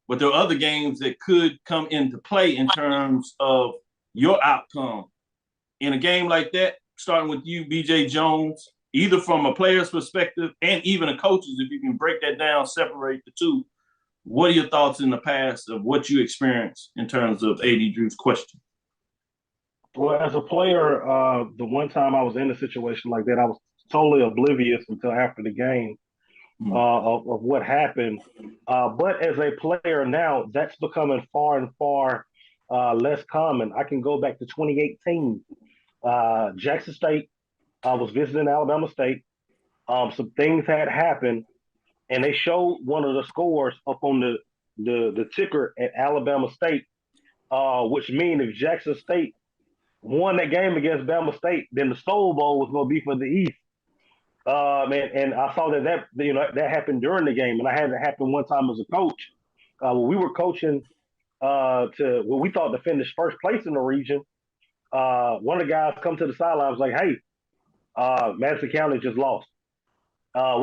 but there are other games that could come into play in terms of your outcome. In a game like that, starting with you, BJ Jones, either from a player's perspective and even a coach's, if you can break that down, separate the two, what are your thoughts in the past of what you experienced in terms of AD Drew's question? Well, as a player, the one time I was in a situation like that, I was totally oblivious until after the game. Of what happened. But as a player now, that's becoming far and far less common. I can go back to 2018. Jackson State, I was visiting Alabama State. Some things had happened, and they showed one of the scores up on the ticker at Alabama State, which means if Jackson State won that game against Bama State, then the Soul Bowl was going to be for the East. And I saw that happened during the game, and I had it happen one time as a coach. When we were coaching we thought to finish first place in the region, one of the guys come to the sideline was like, "Hey, Madison County just lost,"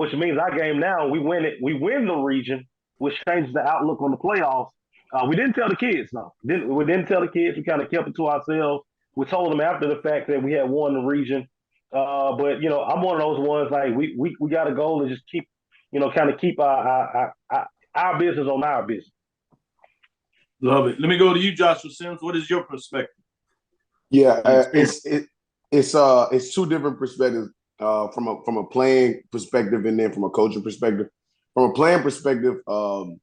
which means our game now we win the region, which changes the outlook on the playoffs. We didn't tell the kids, no. We didn't tell the kids. We kind of kept it to ourselves. We told them after the fact that we had won the region. But I'm one of those ones like we got to go and just keep, kind of keep our business on our business. Love it. Let me go to you, Joshua Sims. What is your perspective? Yeah, it's two different perspectives. From a playing perspective and then from a coaching perspective. From a playing perspective, it'll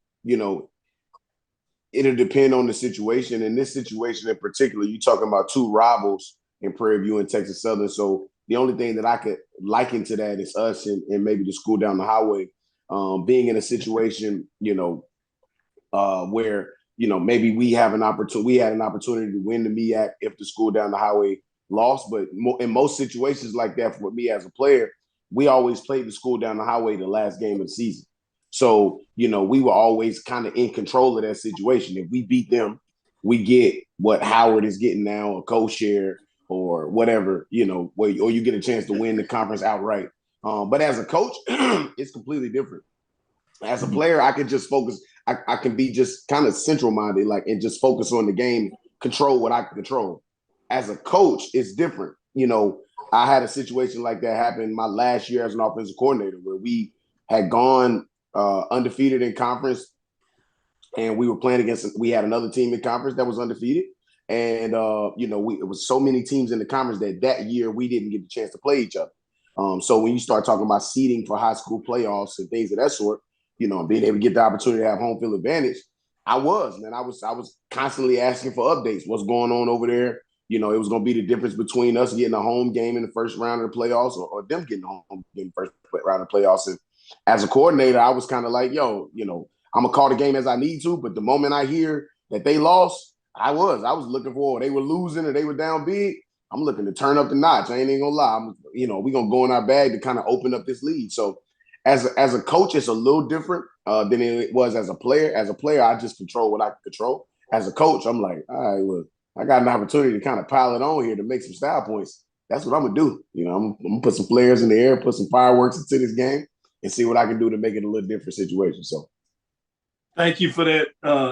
depend on the situation. In this situation in particular, you're talking about two rivals in Prairie View and Texas Southern. So the only thing that I could liken to that is us and maybe the school down the highway being in a situation, where, maybe we had an opportunity to win the MEAC if the school down the highway lost. But in most situations like that, for me as a player, we always played the school down the highway the last game of the season. So, we were always kind of in control of that situation. If we beat them, we get what Howard is getting now, a co-share or whatever, or you get a chance to win the conference outright. But as a coach, it's completely different. As a player, I can just focus. I can be just kind of central-minded, and just focus on the game, control what I can control. As a coach, it's different. I had a situation like that happen my last year as an offensive coordinator where we had gone undefeated in conference, and we were playing we had another team in conference that was undefeated. And, it was so many teams in the conference that year we didn't get the chance to play each other. So when you start talking about seeding for high school playoffs and things of that sort, being able to get the opportunity to have home field advantage, I was constantly asking for updates. What's going on over there? It was going to be the difference between us getting a home game in the first round of the playoffs or them getting a home game in the first round of the playoffs. And as a coordinator, I was kind of like, I'm going to call the game as I need to. But the moment I hear that they lost, I was looking for, they were losing or they were down big, I'm looking to turn up the notch. I ain't even gonna lie. We're gonna go in our bag to kind of open up this lead. So as a coach, it's a little different than it was as a player. As a player, I just control what I can control. As a coach, I'm like, all right, look, I got an opportunity to kind of pile it on here to make some style points. That's what I'm gonna do. I'm gonna put some flares in the air, put some fireworks into this game, and see what I can do to make it a little different situation. So thank you for that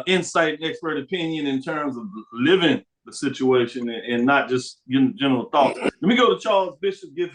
insight and expert opinion in terms of living the situation and not just general thoughts. Let me go to Charles Bishop, give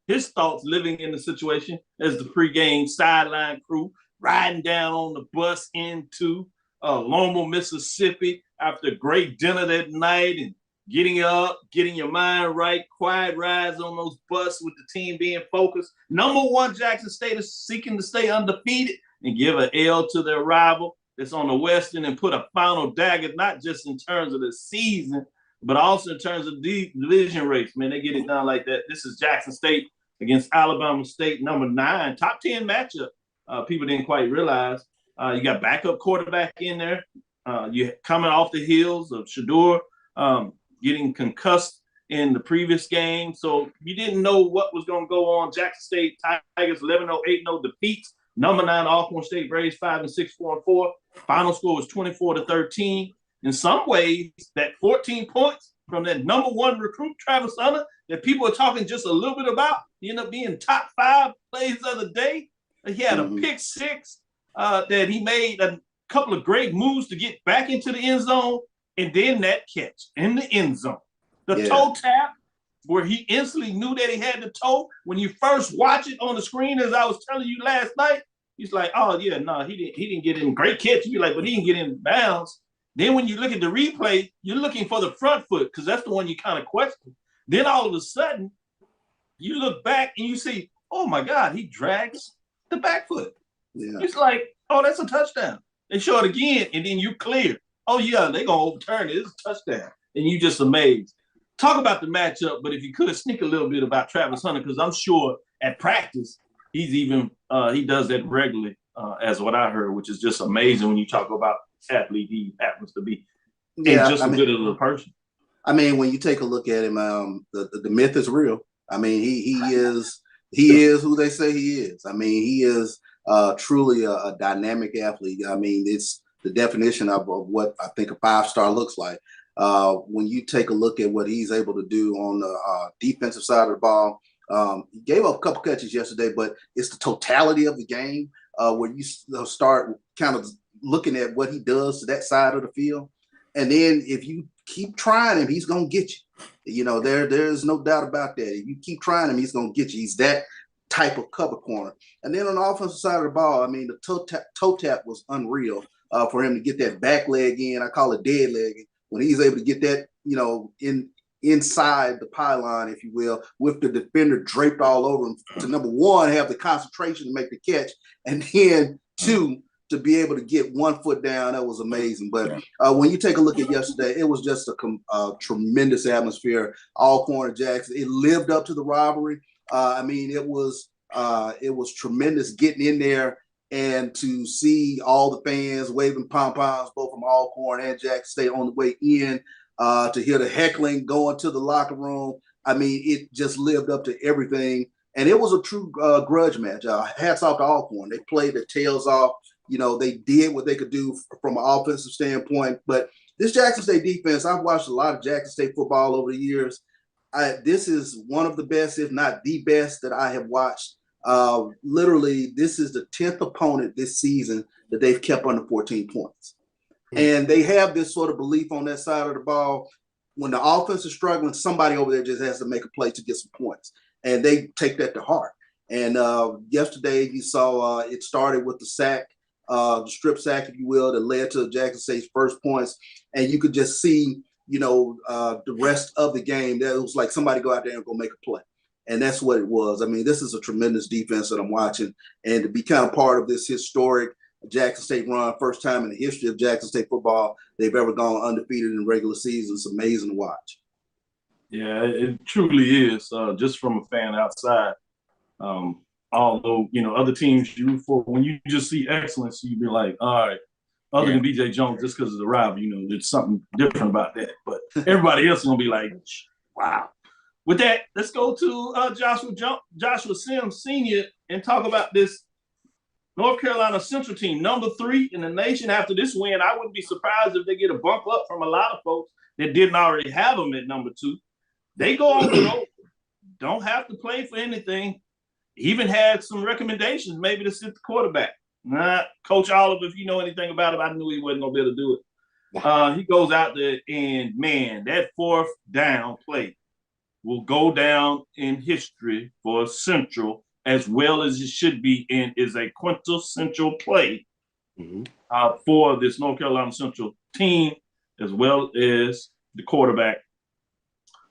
his thoughts living in the situation as the pregame sideline crew riding down on the bus into Loma, Mississippi after a great dinner that night and getting up, getting your mind right, quiet rides on those buses with the team being focused. Number one, Jackson State is seeking to stay undefeated and give an L to their rival that's on the Western and put a final dagger, not just in terms of the season, but also in terms of the division race. Man, they get it done like that. This is Jackson State against Alabama State, number 9, top 10 matchup. People didn't quite realize. You got backup quarterback in there. You're coming off the heels of Shador getting concussed in the previous game. So you didn't know what was going to go on. Jackson State Tigers 11-0, 8-0 defeats. Number 9, Alcorn State Braves 5-6, 4-4. Final score was 24-13. In some ways, that 14 points from that number 1 recruit, Travis Hunter, that people are talking just a little bit about, he ended up being top 5 plays of the day. He had a pick 6 that he made a couple of great moves to get back into the end zone, and then that catch in the end zone. The toe tap, where he instantly knew that he had the toe. When you first watch it on the screen, as I was telling you last night, he's like, oh, yeah, no, he didn't get in. Great catch. You're like, but he didn't get in bounds. Then when you look at the replay, you're looking for the front foot because that's the one you kind of question. Then all of a sudden, you look back and you see, oh, my God, he drags the back foot. Yeah. It's like, oh, that's a touchdown. They show it again, and then you clear. Oh, yeah, they're going to overturn it. It's a touchdown. And you just amazed. Talk about the matchup, but if you could sneak a little bit about Travis Hunter, because I'm sure at practice, he's even he does that regularly, as what I heard, which is just amazing when you talk about athlete he happens to be. Yeah, and just as good as a person. I mean, when you take a look at him, the myth is real. I mean, he is who they say he is. I mean, he is truly a dynamic athlete. I mean, it's the definition of what I think a 5-star looks like. When you take a look at what he's able to do on the defensive side of the ball, he gave up a couple catches yesterday, but it's the totality of the game where you start kind of looking at what he does to that side of the field. And then if you keep trying him, he's going to get you. You know, there's no doubt about that. If you keep trying him, he's going to get you. He's that type of cover corner. And then on the offensive side of the ball, I mean, the toe tap was unreal for him to get that back leg in. I call it dead leg. When he's able to get that, you know, inside the pylon, if you will, with the defender draped all over him, to number 1, have the concentration to make the catch, and then 2, to be able to get 1 foot down, that was amazing. But when you take a look at yesterday, it was just a tremendous atmosphere. Alcorn and Jackson, it lived up to the rivalry. I mean, it was tremendous getting in there and to see all the fans waving pom-poms, both from Alcorn and Jackson State on the way in, to hear the heckling going to the locker room. I mean, it just lived up to everything. And it was a true grudge match. Hats off to Alcorn. They played their tails off. You know, they did what they could do from an offensive standpoint. But this Jackson State defense, I've watched a lot of Jackson State football over the years. This is one of the best, if not the best, that I have watched. Literally, this is the 10th opponent this season that they've kept under 14 points. And they have this sort of belief on that side of the ball. When the offense is struggling, somebody over there just has to make a play to get some points. And they take that to heart. And yesterday, you saw it started with the sack, the strip sack, if you will, that led to Jackson State's first points. And you could just see, you know, the rest of the game, that it was like somebody go out there and go make a play. And that's what it was. I mean, this is a tremendous defense that I'm watching. And to be kind of part of this historic Jackson State run, first time in the history of Jackson State football they've ever gone undefeated in regular season. It's amazing to watch. Yeah, it truly is. Just from a fan outside, although, you know, other teams you root for, when you just see excellence, you be like, all right, other than B.J. Jones, just because of the rival, you know, there's something different about that. But everybody else is going to be like, wow. With that, let's go to Joshua Sims Sr. and talk about this North Carolina Central team, number 3 in the nation. After this win, I wouldn't be surprised if they get a bump up from a lot of folks that didn't already have them at number 2. They go on the road, don't have to play for anything. Even had some recommendations, maybe to sit the quarterback. Coach Oliver, if you know anything about it, I knew he wasn't going to be able to do it. He goes out there and, man, that fourth down play will go down in history for Central as well as it should be, and is a quintessential play for this North Carolina Central team as well as the quarterback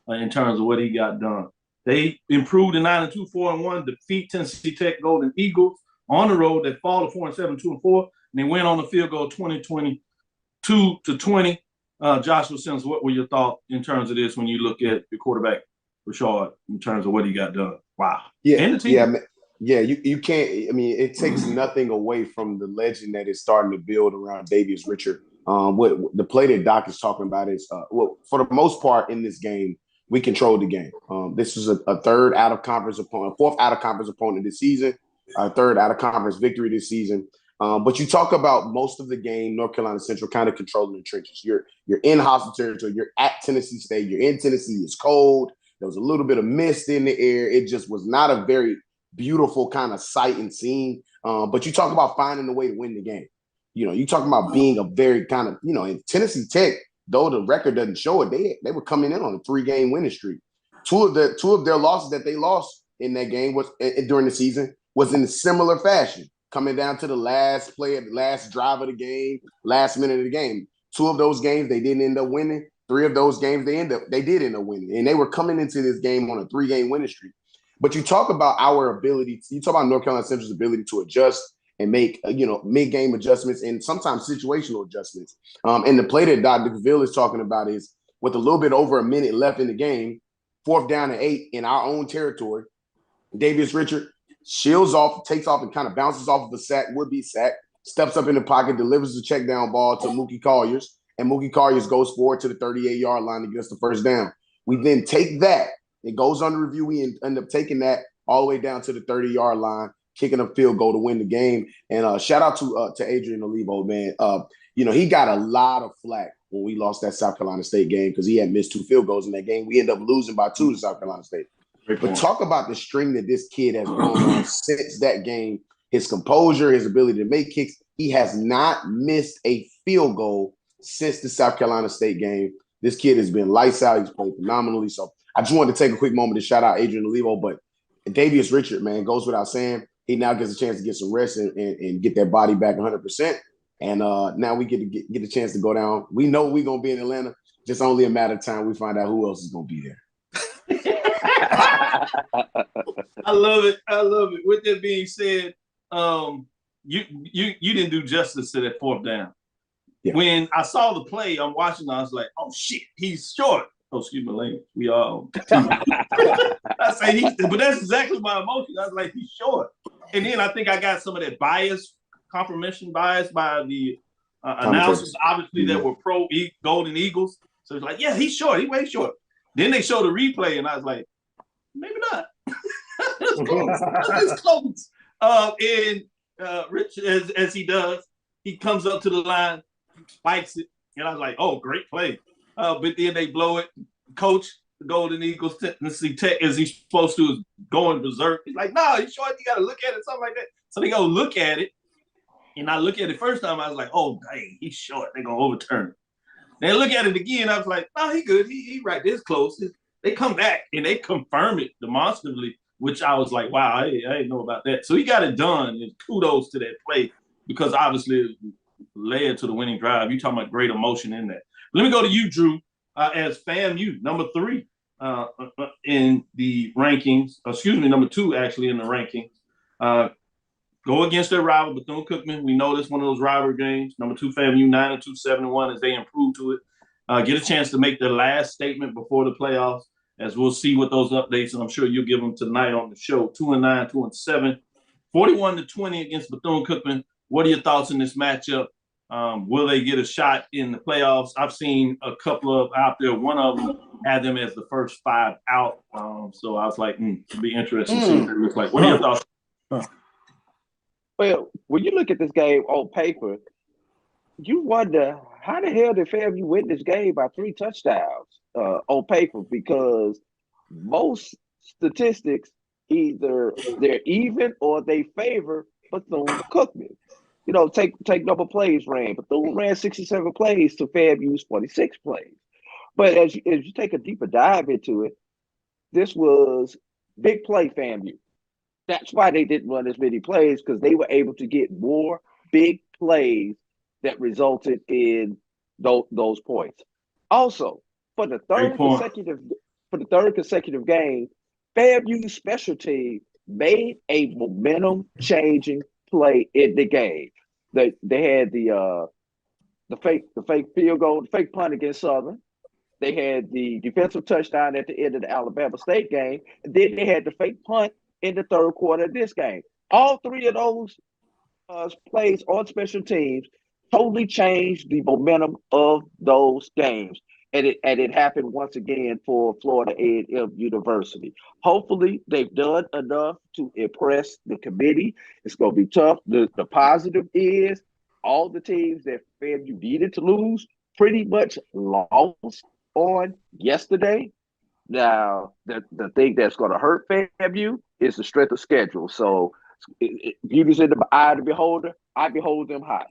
in terms of what he got done. They improved to 9-2, 4-1, defeat Tennessee Tech Golden Eagles on the road. They fall to 4-7, 2-4, and they win on the field goal 22-20. Joshua Sims, what were your thoughts in terms of this when you look at the quarterback, Rashard, in terms of what he got done? Wow. Yeah, and the team. You can't. I mean, it takes nothing away from the legend that is starting to build around Davius Richard. What the play that Doc is talking about is, for the most part in this game, we controlled the game. This was a third out of conference opponent, fourth out of conference opponent this season, our third out of conference victory this season. But you talk about most of the game, North Carolina Central kind of controlling the trenches. You're in hostile territory. You're at Tennessee State. You're in Tennessee. It's cold. There was a little bit of mist in the air. It just was not a very beautiful kind of sight and scene. But you talk about finding a way to win the game. You talk about being a very kind of, in Tennessee Tech, though the record doesn't show it, they were coming in on a 3-game winning streak. Two of their losses that they lost in that game was during the season was in a similar fashion, coming down to the last play, last drive of the game, last minute of the game. 2 of those games they didn't end up winning. 3 of those games they did end up winning, and they were coming into this game on a 3-game winning streak. But you talk about our ability. You talk about North Carolina Central's ability to adjust and make mid-game adjustments and sometimes situational adjustments. And the play that Dr. Cavil is talking about is with a little bit over a minute left in the game, 4th down and 8 in our own territory. Davius Richard shields off, takes off, and kind of bounces off of a sack, would-be sack, steps up in the pocket, delivers the check down ball to Mookie Colliers, and Mookie Colliers goes forward to the 38-yard line to get us the first down. We then take that. It goes under review. We end up taking that all the way down to the 30-yard line, kicking a field goal to win the game. And shout out to Adrian Olivo, man. He got a lot of flack when we lost that South Carolina State game because he had missed 2 field goals in that game. We ended up losing by 2 to South Carolina State. But talk about the string that this kid has gone on since that game. His composure, his ability to make kicks. He has not missed a field goal since the South Carolina State game. This kid has been lights out. He's played phenomenally. So I just wanted to take a quick moment to shout out Adrian Olivo. But Davius Richard, man, goes without saying. He now gets a chance to get some rest and get that body back 100%. And now we get a chance to go down. We know we're going to be in Atlanta. Just only a matter of time we find out who else is going to be there. I love it. With that being said, you didn't do justice to that 4th down. Yeah. When I saw the play, I'm watching, I was like, oh shit, he's short. Oh, excuse my language. We all. I say but that's exactly my emotion. I was like, he's short. And then I think I got some of that confirmation bias by the announcers, obviously, that were pro Golden Eagles. So it's like, yeah, he's short. He way short. Then they showed the replay, and I was like, maybe not. It's close. It's close. And Rich, as he does, he comes up to the line, spikes it, and I was like, oh, great play. But then they blow it. Coach, the Golden Eagles, Tennessee Tech, as he's supposed to, is going berserk. He's like, no, he's short. You got to look at it, something like that. So they go look at it. And I look at it first time, I was like, oh, dang, he's short. They're going to overturn it. They look at it again. I was like, oh, he good. He right this close. They come back and they confirm it demonstrably, which I was like, wow, I didn't know about that. So he got it done. And kudos to that play because obviously it led to the winning drive. You're talking about great emotion in that. Let me go to you, Drew, as FAMU, number 3 in the rankings. Number 2 actually in the rankings. Go against their rival, Bethune-Cookman. We know this one of those rivalry games. Number 2, FAMU, 9-2, 7-1 as they improve to it. Get a chance to make their last statement before the playoffs, as we'll see what those updates, and I'm sure you'll give them tonight on the show. 2-9, 2-7, 41-20 against Bethune-Cookman. What are your thoughts in this matchup? Will they get a shot in the playoffs? I've seen a couple of out there. One of them had them as the first 5 out. So I was like, it'll be interesting to see what it looks like. What are your thoughts? Well, when you look at this game on paper, you wonder how the hell did FAMU win this game by 3 touchdowns on paper? Because most statistics, either they're even or they favor Bethune-Cookman. take double plays ran. Bethune ran 67 plays to FAMU's 46 plays. But as you take a deeper dive into it, this was big play FAMU. That's why they didn't run as many plays, because they were able to get more big plays that resulted in those points. Also, for the third consecutive game, FAMU's special team made a momentum-changing play in the game. They had the fake field goal, the fake punt against Southern. They had the defensive touchdown at the end of the Alabama State game, and then they had the fake punt in the third quarter of this game. All three of those plays on special teams totally changed the momentum of those games. And it happened once again for Florida A&M University. Hopefully, they've done enough to impress the committee. It's going to be tough. The positive is all the teams that FAMU needed to lose pretty much lost on yesterday. Now, the thing that's going to hurt FAMU is the strength of schedule. So, beauty's in the eye of the beholder. I behold them high.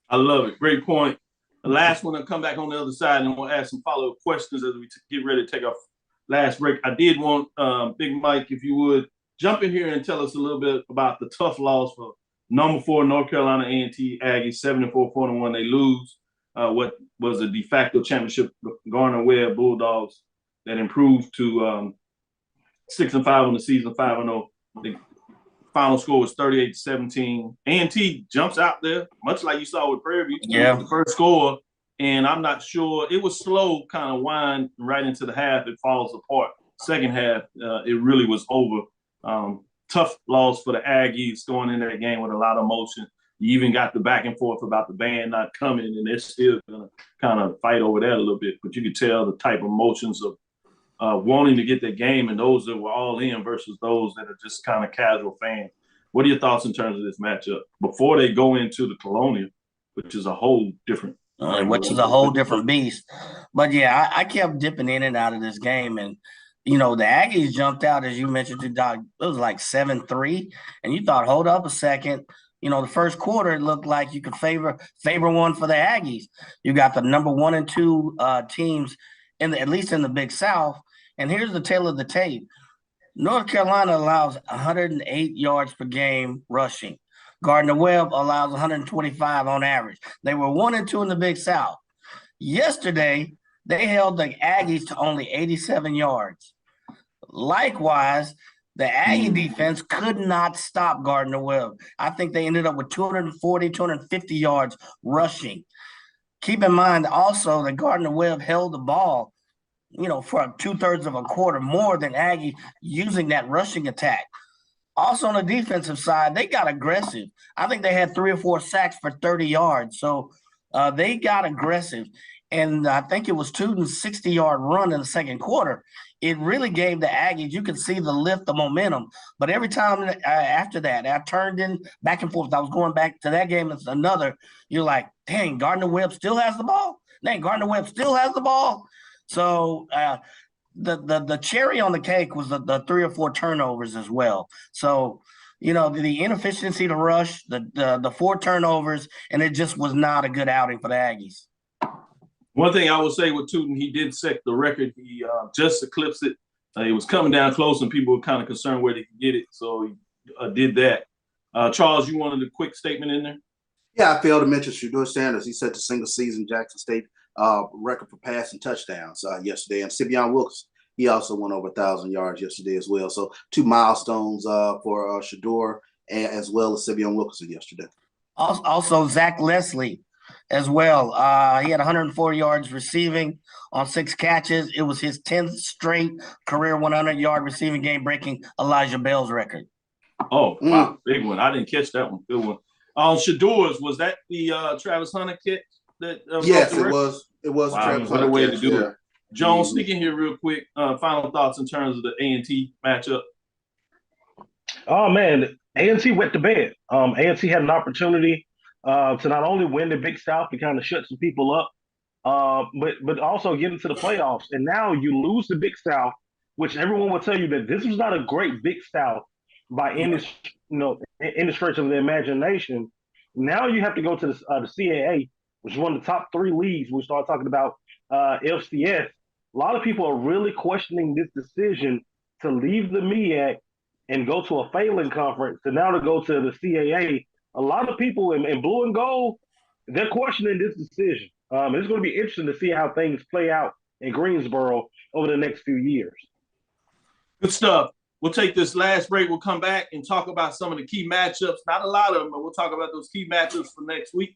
I love it. Great point. The last one, I'll come back on the other side and we'll ask some follow-up questions as we get ready to take our last break. I did want Big Mike, if you would, jump in here and tell us a little bit about the tough loss for number 4 North Carolina A&T Aggies, 7-4, 4-1. They lose what was a de facto championship Gardner-Webb Bulldogs that improved to 6-5 on the season, 5-0. The final score was 38-17. A&T jumps out there, much like you saw with Prairie View. Yeah. The first score, and I'm not sure. It was slow, kind of wind right into the half. It falls apart. Second half, it really was over. Tough loss for the Aggies going in that game with a lot of emotion. You even got the back and forth about the band not coming, and they're still going to kind of fight over that a little bit. But you could tell the type of emotions of wanting to get that game, and those that were all in versus those that are just kind of casual fans. What are your thoughts in terms of this matchup before they go into the Colonial, which is a whole different beast? But yeah, I kept dipping in and out of this game, and the Aggies jumped out, as you mentioned to Doc. It was like 7-3, and you thought, hold up a second. The first quarter, it looked like you could favor one for the Aggies. You got the number 1 and 2 teams at least in the Big South. And here's the tale of the tape. North Carolina allows 108 yards per game rushing. Gardner-Webb allows 125 on average. They were 1 and 2 in the Big South. Yesterday, they held the Aggies to only 87 yards. Likewise, the Aggie defense could not stop Gardner-Webb. I think they ended up with 240, 250 yards rushing. Keep in mind also that Gardner-Webb held the ball for 2/3 of a quarter more than Aggie using that rushing attack. Also on the defensive side, they got aggressive. I think they had 3 or 4 sacks for 30 yards. So they got aggressive. And I think it was Tuden's 60-yard run in the second quarter. It really gave the Aggies, you could see the lift, the momentum. But every time after that, I turned in back and forth. I was going back to that game. It's another. You're like, dang, Gardner-Webb still has the ball? Dang, Gardner-Webb still has the ball? So the cherry on the cake was the 3 or 4 turnovers as well. So, the inefficiency to rush, the 4 turnovers, and it just was not a good outing for the Aggies. One thing I will say with Tuten, he did set the record. He just eclipsed it. It was coming down close, and people were kind of concerned where they could get it. So he did that. Charles, you wanted a quick statement in there? Yeah, I failed to mention Shedeur Sanders. He set the single-season Jackson State record for passing touchdowns yesterday. And Simeon Wilkes, he also went over 1,000 yards yesterday as well. So 2 milestones for Shedeur as well as Simeon Wilkerson yesterday. Also, Zach Leslie as well. He had 104 yards receiving on 6 catches. It was his 10th straight career 100-yard receiving game, breaking Elijah Bell's record. Oh, wow. Big one. I didn't catch that one. Good one. Shedeur's, was that the Travis Hunter kick? Yes, it was. It was wow, Travis what Hunter a way catch, to do yeah. it. Jones, sneak in here real quick. Final thoughts in terms of the A&T matchup. Oh, man. A&T went to bed. A&T had an opportunity to not only win the Big South to kind of shut some people up, but also get into the playoffs. And now you lose the Big South, which everyone will tell you that this was not a great Big South by any stretch of the imagination. Now you have to go to the CAA, which is one of the top 3 leagues. We start talking about FCS. A lot of people are really questioning this decision to leave the MEAC and go to a failing conference to now to go to the CAA. A lot of people in blue and gold, they're questioning this decision. It's going to be interesting to see how things play out in Greensboro over the next few years. Good stuff. We'll take this last break. We'll come back and talk about some of the key matchups. Not a lot of them, but we'll talk about those key matchups for next week,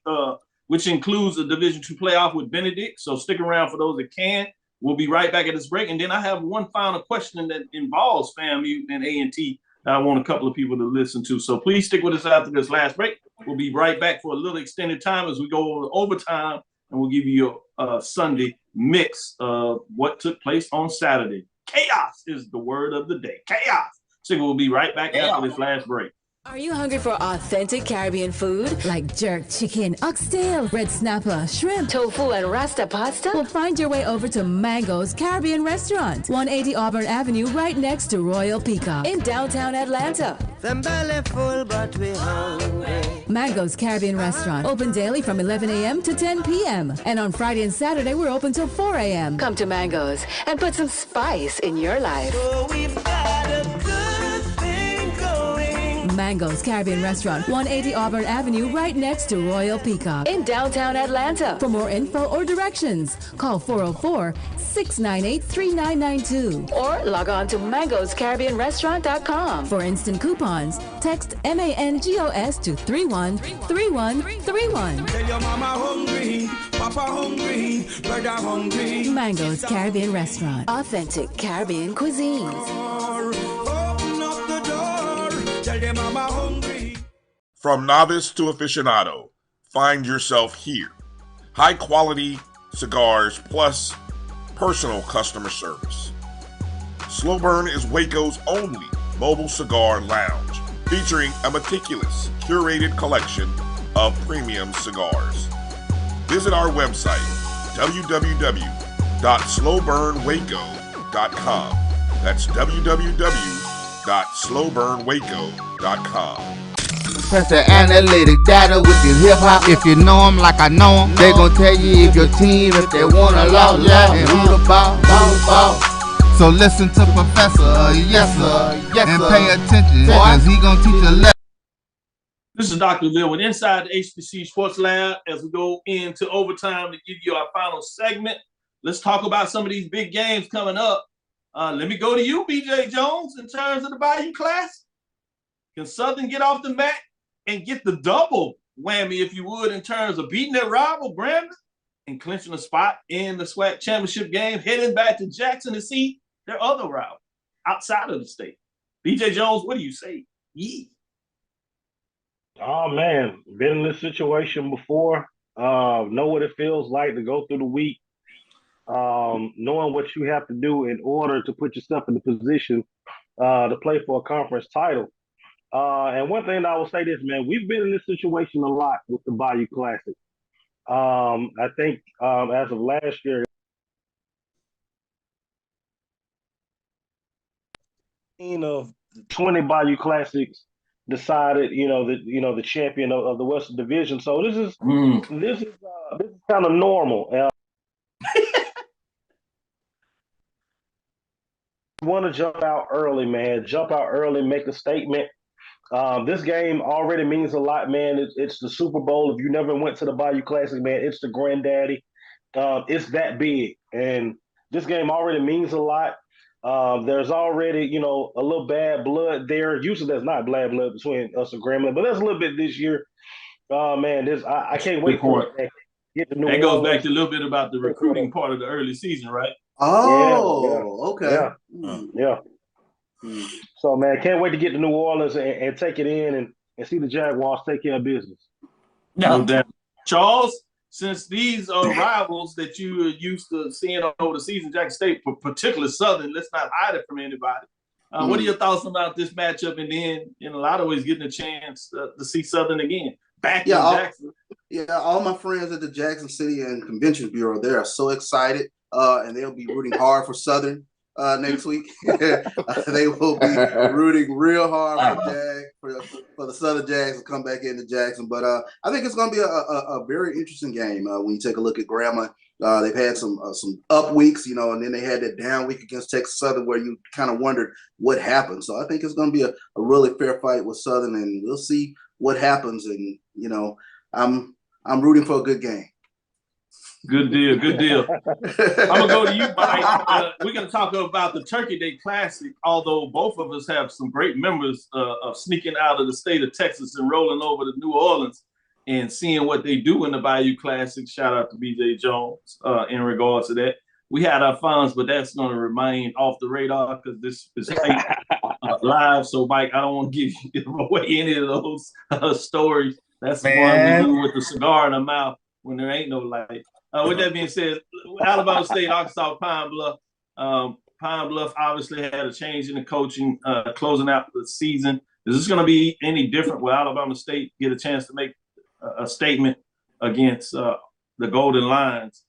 which includes the Division II playoff with Benedict. So stick around for those that can. We'll be right back at this break. And then I have one final question that involves FAMU and A&T that I want a couple of people to listen to. So please stick with us after this last break. We'll be right back for a little extended time as we go over overtime, and we'll give you a Sunday mix of what took place on Saturday. Chaos is the word of the day. Chaos. So we'll be right back after this last break. Are you hungry for authentic Caribbean food like jerk chicken, oxtail, red snapper, shrimp, tofu, and rasta pasta? Well, find your way over to Mango's Caribbean Restaurant, 180 Auburn Avenue, right next to Royal Peacock in downtown Atlanta. Them belly full, but we hungry. Mango's Caribbean Restaurant, open daily from 11 a.m. to 10 p.m. And on Friday and Saturday, we're open till 4 a.m. Come to Mango's and put some spice in your life. So we've got a good thing going. Mango's Caribbean Restaurant, 180 Auburn Avenue, right next to Royal Peacock in downtown Atlanta. For more info or directions, call 404-698-3992 or log on to mangoscaribbeanrestaurant.com. For instant coupons, text MANGOS to 313131. Tell your mama hungry, papa hungry, brother hungry. Mango's Caribbean Restaurant, authentic Caribbean cuisines. Open up the door, tell your mama hungry. From novice to aficionado, find yourself here. High quality cigars plus personal customer service. Slow Burn is Waco's only mobile cigar lounge, featuring a meticulous, curated collection of premium cigars. Visit our website, www.slowburnwaco.com. That's www.slowburnwaco.com. Press the analytic data with your hip hop. If you know them like I know them, they gon' tell you if your team, if they wanna law, and who the ball. So listen to Professor, yes sir, and pay attention, cause he gon' teach a lesson. This is Dr. Lil with Inside the HBCU Sports Lab as we go into overtime to give you our final segment. Let's talk about some of these big games coming up. Let me go to you, BJ Jones, in terms of the Bayou Classic. Can Southern get off the mat and get the double whammy, if you would, in terms of beating their rival, Brandon, and clinching a spot in the SWAC championship game, heading back to Jackson to see their other rival outside of the state? BJ Jones, what do you say? Yeah. Oh, man, been in this situation before. Know what it feels like to go through the week, knowing what you have to do in order to put yourself in the position to play for a conference title. And one thing I will say this, man, we've been in this situation a lot with the Bayou Classic. I think as of last year, of 20 Bayou Classics decided, the champion of the Western Division. So this is kind of normal. Want to jump out early, man. Jump out early, make a statement. This game already means a lot, man. It's the Super Bowl. If you never went to the Bayou Classic, man, it's the granddaddy. It's that big. And this game already means a lot. There's already, a little bad blood there. Usually there's not bad blood between us and Grambling, but there's a little bit this year. Man, I can't wait for it. That goes back to a little bit about the recruiting part of the early season, right? Oh, okay. Yeah. So, man, can't wait to get to New Orleans and take it in and see the Jaguars take care of business. No doubt. Charles, since these are rivals that you are used to seeing over the season, Jackson State, particularly Southern, let's not hide it from anybody. What are your thoughts about this matchup? And then, in a lot of ways, getting a chance to see Southern again back in Jackson. All my friends at the Jackson City and Convention Bureau, they are so excited, and they'll be rooting hard for Southern. next week. They will be rooting real hard for the Southern Jags to come back into Jackson. But I think it's going to be a very interesting game when you take a look at Grandma. They've had some up weeks, and then they had that down week against Texas Southern where you kind of wondered what happened. So I think it's going to be a really fair fight with Southern, and we'll see what happens. And I'm rooting for a good game. Good deal. Good deal. I'm going to go to you, Mike. We're going to talk about the Turkey Day Classic, although both of us have some great memories of sneaking out of the state of Texas and rolling over to New Orleans and seeing what they do in the Bayou Classic. Shout out to BJ Jones in regards to that. We had our funds, but that's going to remain off the radar because this is live. So, Mike, I don't want to give away any of those stories. That's the one we do with the cigar in the mouth when there ain't no light. With that being said, Alabama State, Arkansas, Pine Bluff. Pine Bluff obviously had a change in the coaching closing out the season. Is this going to be any different? Will Alabama State get a chance to make a statement against the Golden Lions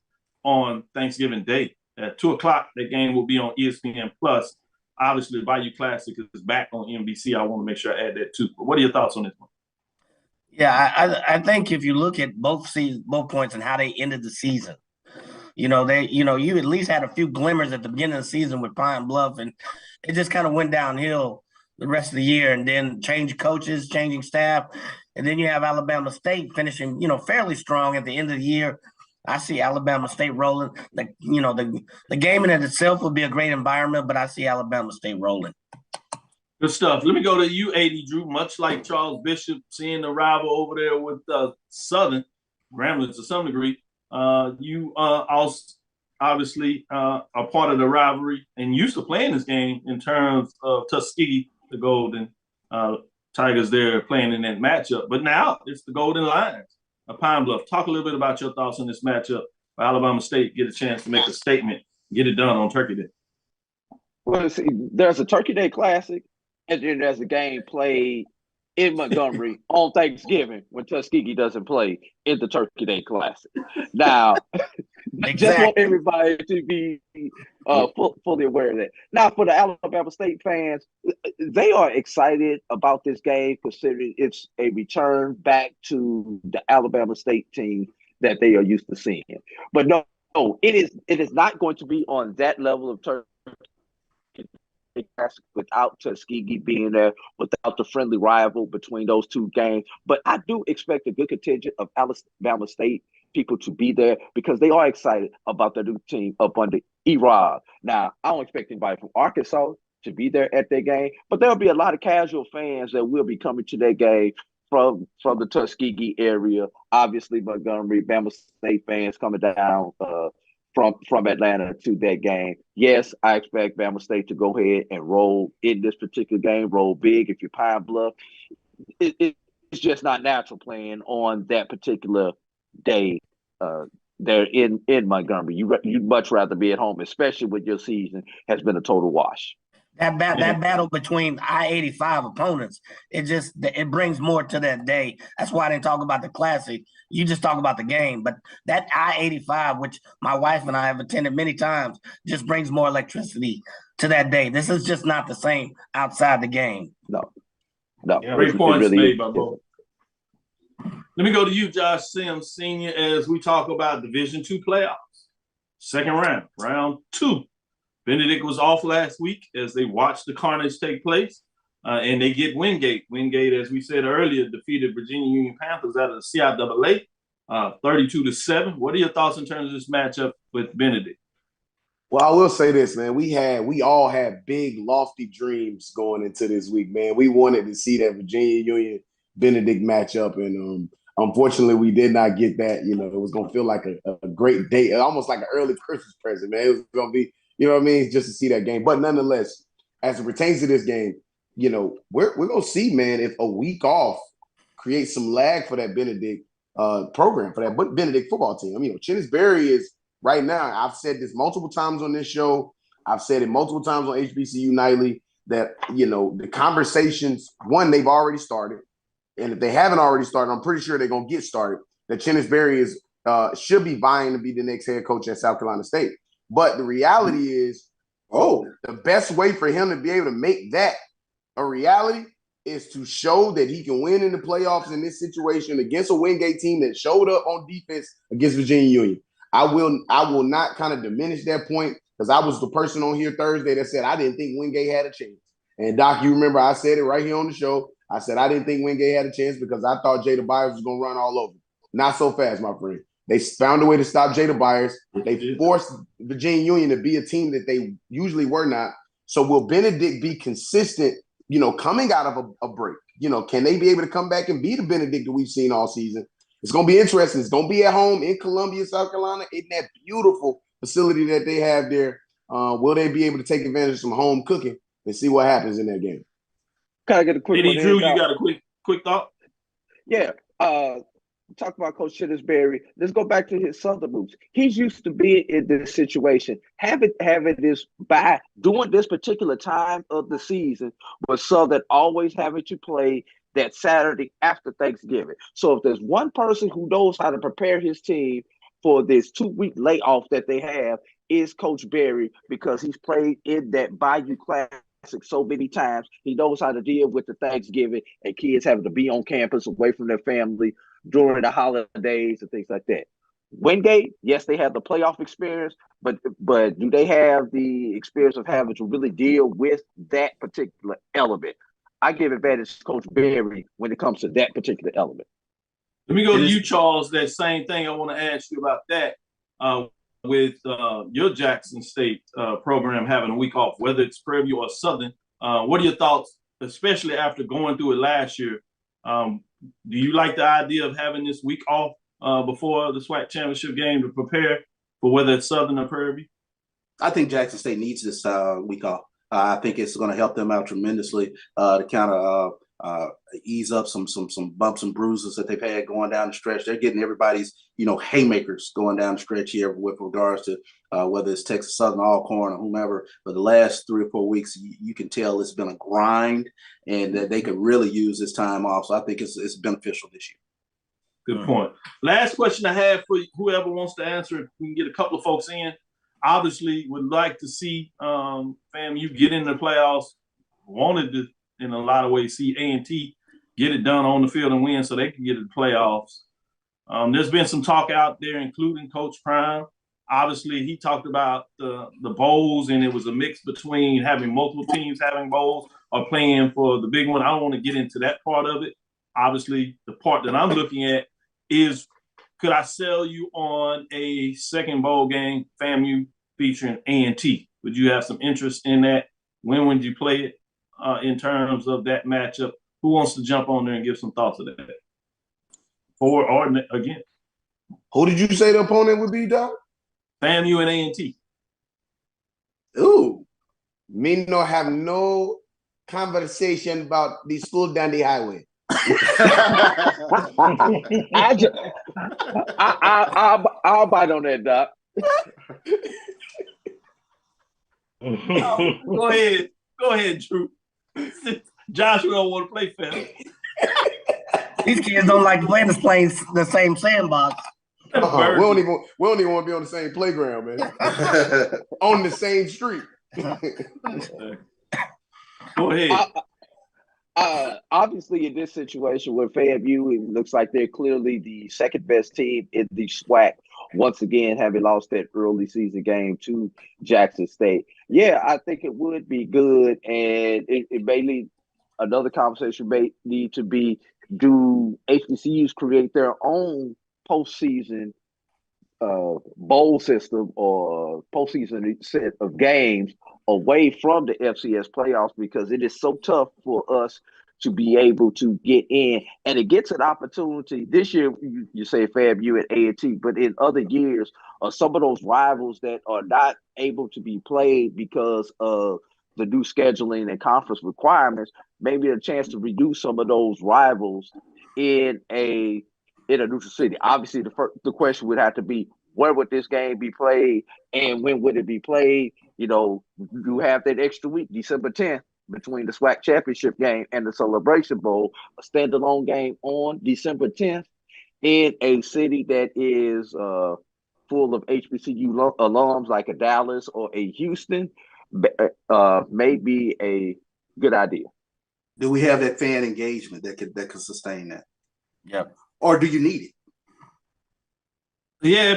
on Thanksgiving Day? At 2 o'clock, that game will be on ESPN+. Obviously, the Bayou Classic is back on NBC. I want to make sure I add that too. But what are your thoughts on this one? Yeah, I think if you look at both points and how they ended the season, you at least had a few glimmers at the beginning of the season with Pine Bluff, and it just kind of went downhill the rest of the year, and then change coaches, changing staff, and then you have Alabama State finishing, fairly strong at the end of the year. I see Alabama State rolling. The game in itself will be a great environment, but I see Alabama State rolling. Good stuff. Let me go to you, AD Drew. Much like Charles Bishop, seeing the rival over there with Southern Grambling to some degree, you also obviously are part of the rivalry and used to playing this game in terms of Tuskegee, the Golden Tigers there playing in that matchup. But now it's the Golden Lions of Pine Bluff. Talk a little bit about your thoughts on this matchup for Alabama State, get a chance to make a statement, get it done on Turkey Day. Well, see, there's a Turkey Day Classic, and then there's a game played in Montgomery on Thanksgiving when Tuskegee doesn't play in the Turkey Day Classic. Now, just want everybody to be fully aware of that. Now, for the Alabama State fans, they are excited about this game considering it's a return back to the Alabama State team that they are used to seeing. But no, it is not going to be on that level of Turkey without Tuskegee being there, without the friendly rival between those two games. But I do expect a good contingent of Alabama State people to be there because they are excited about their new team up under E-Rob. Now, I don't expect anybody from Arkansas to be there at their game, but there'll be a lot of casual fans that will be coming to their game from the Tuskegee area. Obviously, Montgomery, Bama State fans coming down from Atlanta to that game. Yes, I expect Bama State to go ahead and roll in this particular game, roll big. If you're Pine Bluff, it's just not natural playing on that particular day there in Montgomery. You'd much rather be at home, especially when your season has been a total wash. That battle between I-85 opponents, it brings more to that day. That's why I didn't talk about the Classic. You just talk about the game. But that I-85, which my wife and I have attended many times, just brings more electricity to that day. This is just not the same outside the game. No. Yeah, great points made by both. Let me go to you, Josh Sims, Sr., as we talk about Division II playoffs. Second round, round 2. Benedict was off last week as they watched the carnage take place, and they get Wingate. Wingate, as we said earlier, defeated Virginia Union Panthers out of the CIAA 32-7. What are your thoughts in terms of this matchup with Benedict? Well, I will say this, man. We all had big, lofty dreams going into this week, man. We wanted to see that Virginia Union Benedict matchup, and unfortunately, we did not get that. It was going to feel like a great day, almost like an early Christmas present, man. It was going to be, just to see that game. But nonetheless, as it pertains to this game, we're going to see, man, if a week off creates some lag for that Benedict program, for that Benedict football team. Chennis Berry is right now, I've said this multiple times on this show. I've said it multiple times on HBCU Nightly that, the conversations, one, they've already started. And if they haven't already started, I'm pretty sure they're going to get started. That Chennis Berry should be vying to be the next head coach at South Carolina State. But the reality is, The best way for him to be able to make that a reality is to show that he can win in the playoffs in this situation against a Wingate team that showed up on defense against Virginia Union. I will not kind of diminish that point because I was the person on here Thursday that said I didn't think Wingate had a chance. And Doc, you remember I said it right here on the show. I said I didn't think Wingate had a chance because I thought Jada Byers was going to run all over. Not so fast, my friend. They found a way to stop Jada Byers. They forced Virginia Union to be a team that they usually were not. So will Benedict be consistent, coming out of a break? Can they be able to come back and be the Benedict that we've seen all season? It's going to be interesting. It's going to be at home in Columbia, South Carolina, in that beautiful facility that they have there. Will they be able to take advantage of some home cooking and see what happens in that game? Can I get a quick one? Drew, you got a quick thought? Yeah. Talk about Coach Chittisberry. Let's go back to his Southern roots. He's used to being in this situation, having this by during this particular time of the season, but Southern always having to play that Saturday after Thanksgiving. So if there's one person who knows how to prepare his team for this 2-week layoff that they have, is Coach Berry, because he's played in that Bayou Classic so many times. He knows how to deal with the Thanksgiving and kids having to be on campus away from their family during the holidays and things like that. Wingate, yes, they have the playoff experience, but do they have the experience of having to really deal with that particular element? I give advantage to Coach Berry when it comes to that particular element. Let me go to you, Charles. That same thing I want to ask you about that. With your Jackson State program having a week off, whether it's Prairie View or Southern, what are your thoughts, especially after going through it last year? Do you like the idea of having this week off before the SWAC championship game to prepare for whether it's Southern or Prairie View? I think Jackson State needs this week off. I think it's going to help them out tremendously to kind of ease up some bumps and bruises that they've had going down the stretch. They're getting everybody's haymakers going down the stretch here with regards to whether it's Texas Southern, Alcorn, or whomever. But the last 3 or 4 weeks, you can tell it's been a grind, and that they could really use this time off. So I think it's beneficial this year. Good point. Last question I have for whoever wants to answer it. We can get a couple of folks in. Obviously, would like to see FAMU get in the playoffs. Wanted to, in a lot of ways, see A&T get it done on the field and win so they can get in the playoffs. There's been some talk out there, including Coach Prime. Obviously, he talked about the bowls, and it was a mix between having multiple teams having bowls or playing for the big one. I don't want to get into that part of it. Obviously, the part that I'm looking at is, could I sell you on a second bowl game, FAMU featuring A&T? Would you have some interest in that? When would you play it in terms of that matchup? Who wants to jump on there and give some thoughts of that? For or against? Who did you say the opponent would be, Doc? FAMU and A&T. Ooh. Me no have no conversation about the school down the highway. I'll bite on that, Doc. Go ahead, Drew. Joshua don't want to play fair. These kids don't like to play in the same sandbox. We don't even want to be on the same playground, man. On the same street. Go ahead. Obviously, in this situation with FAMU, it looks like they're clearly the second best team in the SWAC. Once again, having lost that early season game to Jackson State. Yeah, I think it would be good, and it may lead, another conversation may need to be, do HBCUs create their own postseason bowl system or postseason set of games away from the FCS playoffs, because it is so tough for us to be able to get in, and it gets an opportunity. This year, you say FAMU and A&T, but in other years, some of those rivals that are not able to be played because of the new scheduling and conference requirements, maybe a chance to reduce some of those rivals in a neutral city. Obviously, the question would have to be, where would this game be played and when would it be played? You have that extra week, December 10th, between the SWAC championship game and the Celebration Bowl, a standalone game on December 10th in a city that is full of HBCU alums like a Dallas or a Houston may be a good idea. Do we have that fan engagement that could sustain that? Yep. Or do you need it? Yeah,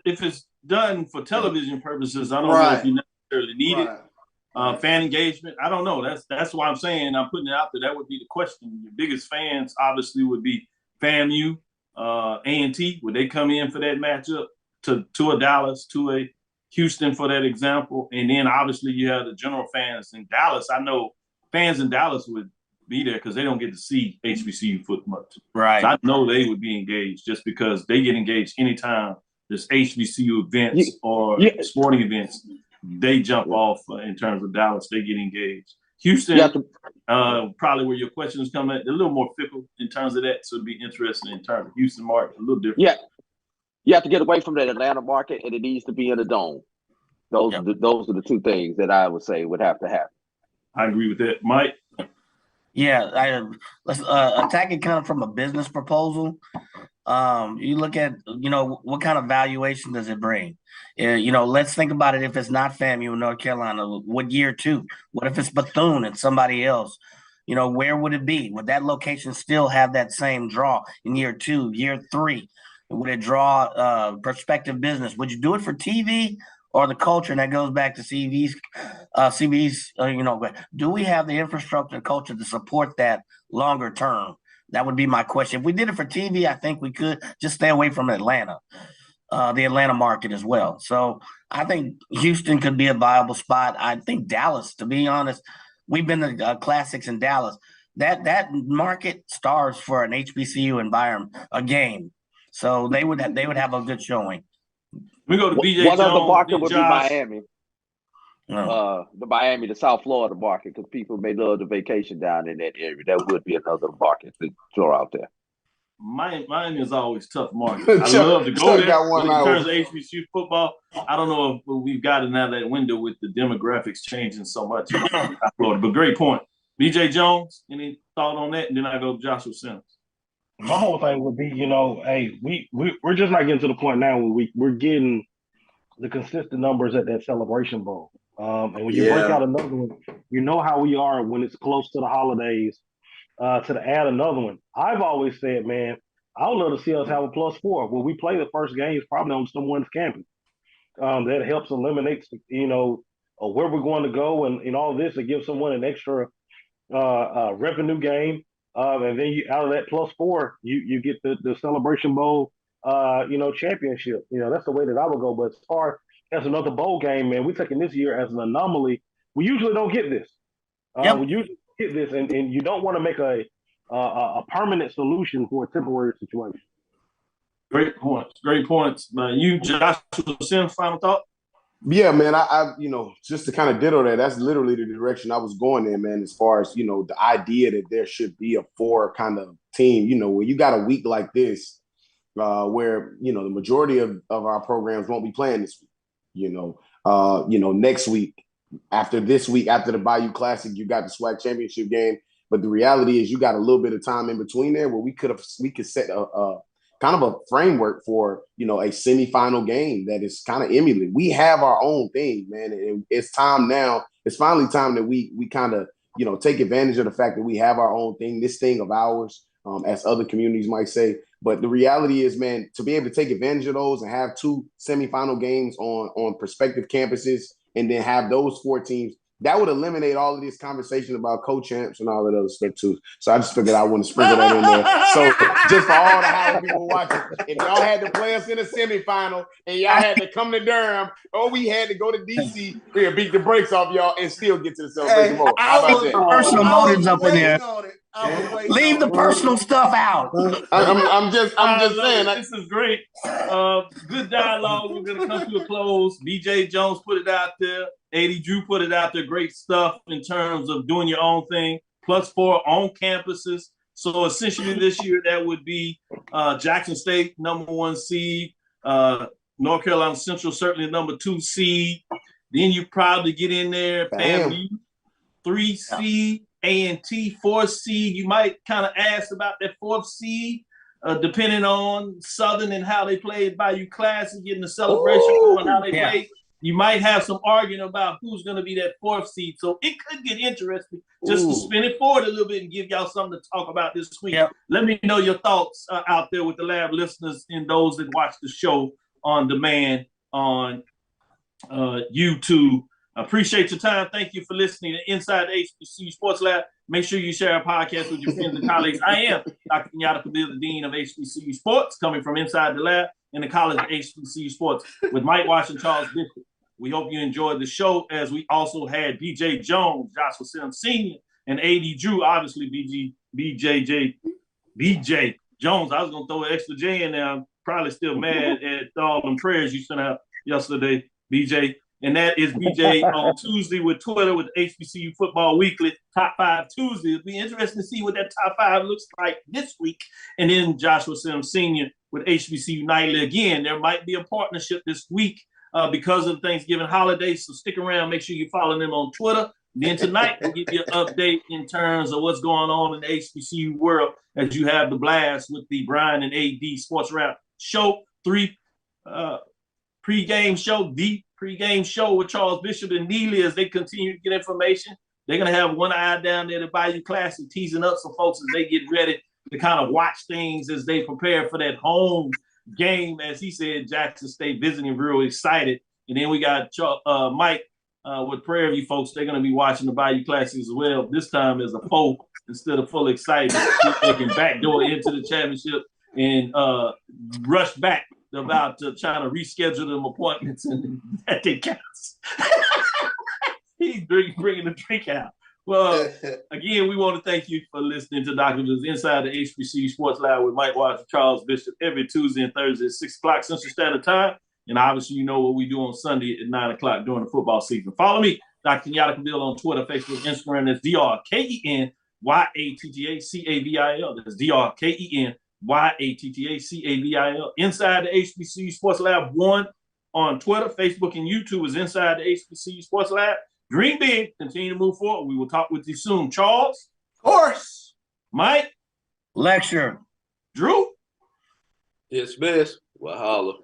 if it's done for television purposes, I don't know if you necessarily need it. Fan engagement, I don't know. That's why I'm saying I'm putting it out there. That would be the question. Your biggest fans obviously would be FAMU, A&T. Would they come in for that matchup to a Dallas, to a Houston for that example? And then obviously you have the general fans in Dallas. I know fans in Dallas would be there because they don't get to see HBCU football much. Right. So I know they would be engaged just because they get engaged anytime there's HBCU events or sporting events. They jump off in terms of Dallas. They get engaged. Houston, probably where your question is coming at, they're a little more fickle in terms of that. So it'd be interesting in terms of Houston market, a little different. Yeah. You have to get away from that Atlanta market, and it needs to be in a dome. Those are the two things that I would say would have to happen. I agree with that. Mike? Yeah, let's attack it kind of from a business proposal. You look at, what kind of valuation does it bring? Let's think about it. If it's not FAMU in North Carolina, what year two? What if it's Bethune and somebody else? Where would it be? Would that location still have that same draw in year two, year three? Would it draw prospective business? Would you do it for TV or the culture? And that goes back to CV's, do we have the infrastructure and culture to support that longer term? That would be my question. If we did it for TV, I think we could just stay away from Atlanta, the Atlanta market as well. So I think Houston could be a viable spot. I think Dallas, to be honest, we've been to classics in Dallas. That market starves for an HBCU environment, a game. So they would have a good showing. We go to BJ One Jones, other market would Josh. be Miami. The South Florida market, because people may love the vacation down in that area. That would be another market to throw out there. Miami is always tough market. I love to go there. But in terms of HBCU football, I don't know if we've gotten out of that window with the demographics changing so much in South Florida. But great point. BJ Jones, any thought on that? And then I go to Joshua Sims. My whole thing would be, we're just not getting to the point now where we're getting the consistent numbers at that Celebration Bowl. And when you break out another one, you know how we are when it's close to the holidays to add another one. I've always said, man, I would love to see us have a +4 where we play the first games probably on someone's campus. That helps eliminate, where we're going to go and all this to give someone an extra revenue game. And then out of that +4, you get the Celebration Bowl, championship. That's the way that I would go. But as far as another bowl game, man, we're taking this year as an anomaly. We usually don't get this. We usually get this, and you don't want to make a permanent solution for a temporary situation. Great points. You, Joshua Sims, final thought? Yeah, man, I just to kind of ditto that, that's literally the direction I was going in, man, as far as, the idea that there should be a 4 kind of team, where you got a week like this, where, the majority of our programs won't be playing this week, next week, after the Bayou Classic, you got the SWAC championship game. But the reality is you got a little bit of time in between there where we could set a kind of a framework for, a semifinal game that is kind of emulated. We have our own thing, man. And it's time now. It's finally time that we kind of, take advantage of the fact that we have our own thing, this thing of ours, as other communities might say. But the reality is, man, to be able to take advantage of those and have 2 semifinal games on prospective campuses and then have those 4 teams, that would eliminate all of this conversation about co-champs and all of those stuff too. So I just figured I want to sprinkle that in there. So just for all the Howard people watching, if y'all had to play us in a semifinal and y'all had to come to Durham, or we had to go to DC, we'll beat the brakes off y'all and still get to the Celebration Bowl. How about that? Personal motives up in there. Leave the personal stuff out. I'm just saying. This is great. Good dialogue. We're gonna come to a close. BJ Jones put it out there. 80 Drew put it out there. Great stuff in terms of doing your own thing. +4 on campuses. So essentially this year that would be Jackson State #1 seed, North Carolina Central certainly #2 seed. Then you probably get in there, FAMU 3 seed. A&T 4th seed. You might kind of ask about that 4th seed. depending on Southern and how they played Bayou Classic, getting the celebration going, how they played. You might have some arguing about who's going to be that 4th seed. So it could get interesting just to spin it forward a little bit and give y'all something to talk about this week. Let me know your thoughts out there with the lab listeners and those that watch the show on demand on YouTube. I appreciate your time. Thank you for listening to Inside the HBCU Sports Lab. Make sure you share our podcast with your friends and colleagues. I am Dr. Kenyatta, the Dean of HBCU Sports, coming from inside the lab in the College of HBCU Sports with Mike Wash and Charles Bishop. We hope you enjoyed the show, as we also had BJ Jones, Joshua Sims Sr., and AD Drew, obviously BJ Jones. I was going to throw an extra J in there. I'm probably still mad at all them prayers you sent out yesterday, BJ. And that is BJ on Tuesday with Twitter with HBCU Football Weekly, Top 5 Tuesday. It'll be interesting to see what that Top 5 looks like this week. And then Joshua Sims Sr. with HBCU Nightly. Again, there might be a partnership this week because of the Thanksgiving holiday. So stick around. Make sure you follow them on Twitter. Then tonight, we'll give you an update in terms of what's going on in the HBCU world as you have the blast with the Brian and AD Sports Wrap show. 3 pregame show, the pregame show with Charles Bishop and Neely as they continue to get information. They're going to have one eye down there at Bayou Classic, teasing up some folks as they get ready to kind of watch things as they prepare for that home game. As he said, Jackson State visiting, real excited. And then we got Mike with Prairie View folks. They're going to be watching the Bayou Classic as well. This time as a foe instead of full excitement. They can backdoor into the championship and rush back about trying to reschedule them appointments, and that did counts. He's bringing the drink out. Well, again, we want to thank you for listening to Dr. Drew's Inside the HBCU Sports Lab with Mike Watts and Charles Bishop every Tuesday and Thursday at 6 o'clock Central Standard Time. And obviously, you know what we do on Sunday at 9 o'clock during the football season. Follow me, Dr. Kenyatta Cavil, on Twitter, Facebook, Instagram. That's DRKENYATTACAVIL. That's DRKENYATTACAVIL. Inside the HBCU Sports Lab 1 on Twitter, Facebook, and YouTube is Inside the HBCU Sports Lab. Dream big. Continue to move forward. We will talk with you soon. Charles? Of course. Mike? Lecture. Drew? Yes, miss. Well, holla.